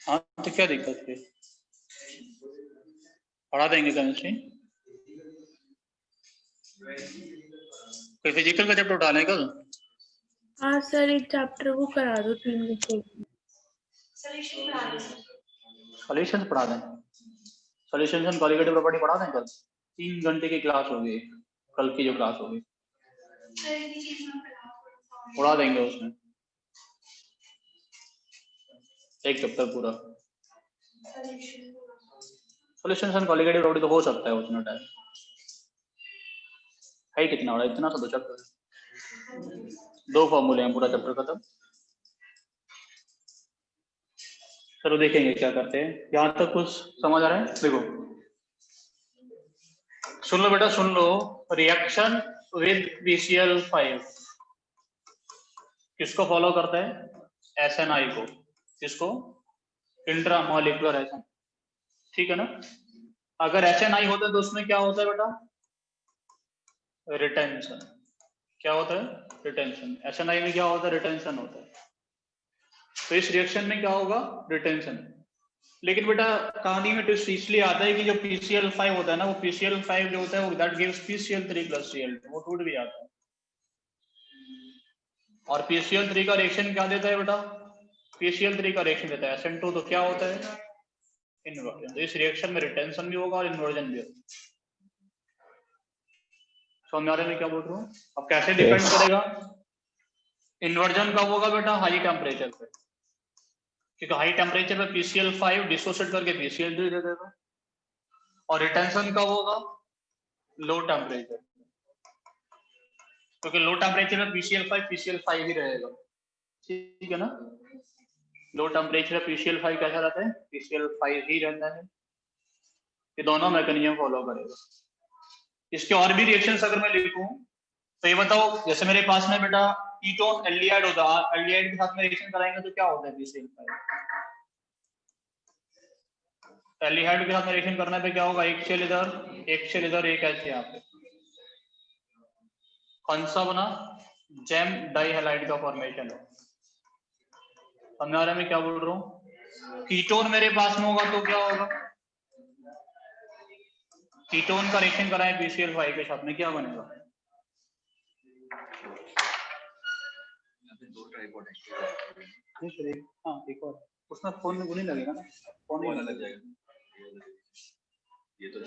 हाँ तो क्या दिक्कत है, पढ़ा देंगे केमिस्ट्री। कोई फिजिकल का चैप्टर उठाने कल? हाँ सर, एक चैप्टर वो करा दो 3 घंटे। सॉल्यूशंस पढ़ा दें, सॉल्यूशंस एंड कॉलिगेटिव प्रॉपर्टी पढ़ा दें कल। 3 घंटे की क्लास होगी कल की, जो क्लास होगी पढ़ा देंगे उसमें एक चैप्टर पूरा। सॉल्यूशंस एंड कॉलिगेटिव प्रॉपर्टी तो हो सकता है उसमें टाइम है, कितना बड़ा, इतना सा 2 चैप्टर, 2 फॉर्मूले हैं, पूरा चैप्टर खत्म। चलो देखेंगे क्या करते हैं, यहाँ तक कुछ समझ आ रहा है? देखो सुन लो बेटा, सुन लो। रिएक्शन विद PCl5 किसको फॉलो करता है? SNI को। किसको? इंट्रामॉलिक्यूलर एसिड, ठीक है ना। अगर SNI होता है तो उसमें क्या होता है बेटा? रिटेंशन। क्या होता है? रिटेंशन। SNI में क्या होता है? रिटेंशन होता है। तो इस रिएक्शन में क्या होगा? रिटेंशन। लेकिन बेटा कहानी में ट्विस्ट इसलिए आता है कि जो PCl5 होता है ना, वो PCl5 जो होता है वो दैट गिव्स PCl3 + Cl2, वो टूट भी जाता है। और PCl3 का रिएक्शन क्या देता है बेटा? PCl3 का रिएक्शन देता है SN2, तो क्या होता है? इन्वर्जन। तो इस रिएक्शन में रिटेंशन भी होगा और इन्वर्जन भी होगा। समझ में क्या बोल रहा हूँ? अब कैसे डिपेंड करेगा? इन्वर्जन कब होगा बेटा? हाई टेम्परेचर पे, क्योंकि हाई टेम्परेचर पे PCl5 डिसोसिएट करके PCl3 दे देगा। और रिटेंशन कब होगा? लो टेम्परेचर, क्योंकि लो टेम्परेचर में PCl5 ही रहेगा, ठीक है ना। लो टेम्परेचर PCl5 कैसा रहता है? PCl5 ही रहता है। ये दोनों मैकेनिज्म फॉलो करेगा। इसके और भी रिएक्शंस अगर मैं लिखूं तो ये बताओ, जैसे मेरे पास में बेटा कीटोन एल्डिहाइड होता है, एल्डिहाइड के साथ में रिएक्शन कराएंगे तो क्या होता है? PCl5। एल्डिहाइड के साथ में रिएक्शन करने पे क्या होगा? एक शेल इधर, एक शेल इधर, एक ऐसे यहाँ पे। कौन सा बना? जेम डाइहैलाइड का फॉर्मेशन हो। समझ आ रहा है मैं क्या बोल रहा हूँ? कीटोन मेरे पास में होगा तो क्या होगा? कीटोन का रिएक्शन कराएं PCl5 के साथ में, क्या बनेगा? हाँ एक और, उसमें फोन में नहीं लगेगा ना, फोन नहीं लग जाएगा, ये तो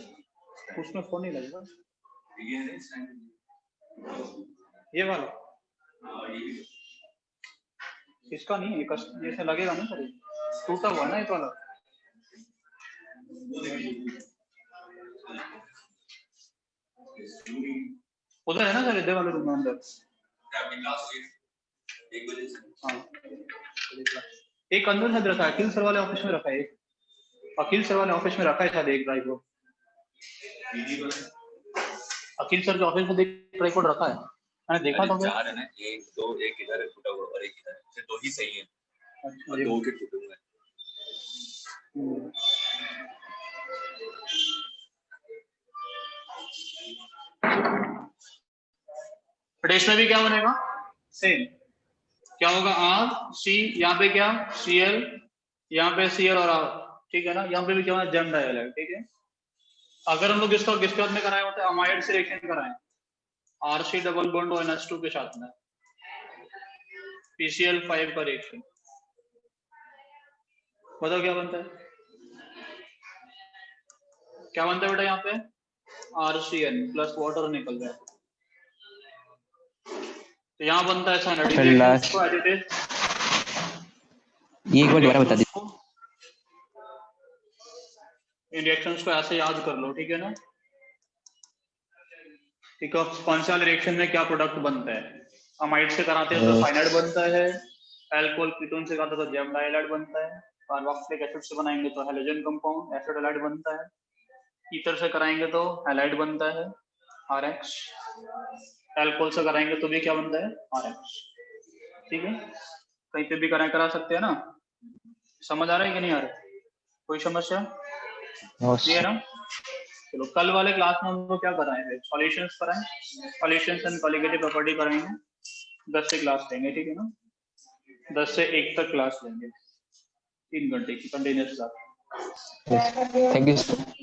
उसमें फोन नहीं लगेगा। ये वाला इसका नहीं है, जैसे लगेगा ना सर, टूटा हुआ है ना एक वाला। उधर है ना सर, इधर वाले रूम में अंदर। हाँ एक अंदर शायद रखा है, अखिल सर वाले ऑफिस में रखा है, अखिल सर वाले ऑफिस में रखा है शायद एक ड्राइव को। अखिल सर के ऑफिस में देख रिकॉर्ड रखा है, मैंने देखा तो क्या। चार है ना, एक दो, एक इधर है टूटा हुआ और एक इधर है, सिर्फ दो ही सही है अच्छा, और ये- दो के टूटे हुए हैं। बट इसमें भी क्या बनेगा, सेम। क्या होगा, आर सी, यहाँ पे क्या सी एल, यहाँ पे सी एल और आर, ठीक है ना। यहाँ पे भी क्या होगा, जम डायलैग, ठीक है। अगर हम लोग इसका किसके साथ में कराए होते हैं, अमाइड से रिएक्शन कराएं, आर सी डबल बॉन्ड और NH2 के साथ में PCl5 का रिएक्शन, बताओ क्या बनता है, क्या बनता है बेटा यहाँ पे, RCN प्लस वाटर निकल जाए, तो यहाँ बनता है साइनाइड। फिर last- को एडिटेड, ये एक बार दोबारा बता दीजिए। इन रिएक्शंस को ऐसे याद कर लो, ठीक है ना। ठीक है, कौन सा रिएक्शन में क्या प्रोडक्ट बनता है, अमाइड से कराते हैं तो साइनाइड बनता है, अल्कोहल कीटोन से कराते हैं तो जैम डाइलाइड बनता है, कार्बोक्सिलिक एसिड से बनाएंगे तो हैलोजन कंपाउंड एसिड हैलाइड बनता है, ईथर से कराएंगे तो हैलाइड बनता है RX, अल्कोहल से कराएंगे तो भी क्या बनता है, RX, ठीक है। कहीं पे भी करा सकते हैं ना, समझ आ रहा है कि नहीं आ रहा, कोई समस्या नहीं है ना। चलो कल वाले क्लास में हम लोग क्या कराएंगे, सॉल्यूशंस कराएं, सॉल्यूशंस एंड कॉलिगेटिव प्रॉपर्टी कराएंगे, 10 से क्लास लेंगे, ठीक है ना, 10 से 1 तक क्लास लेंगे, 3 घंटे की continuous class. Thank you sir.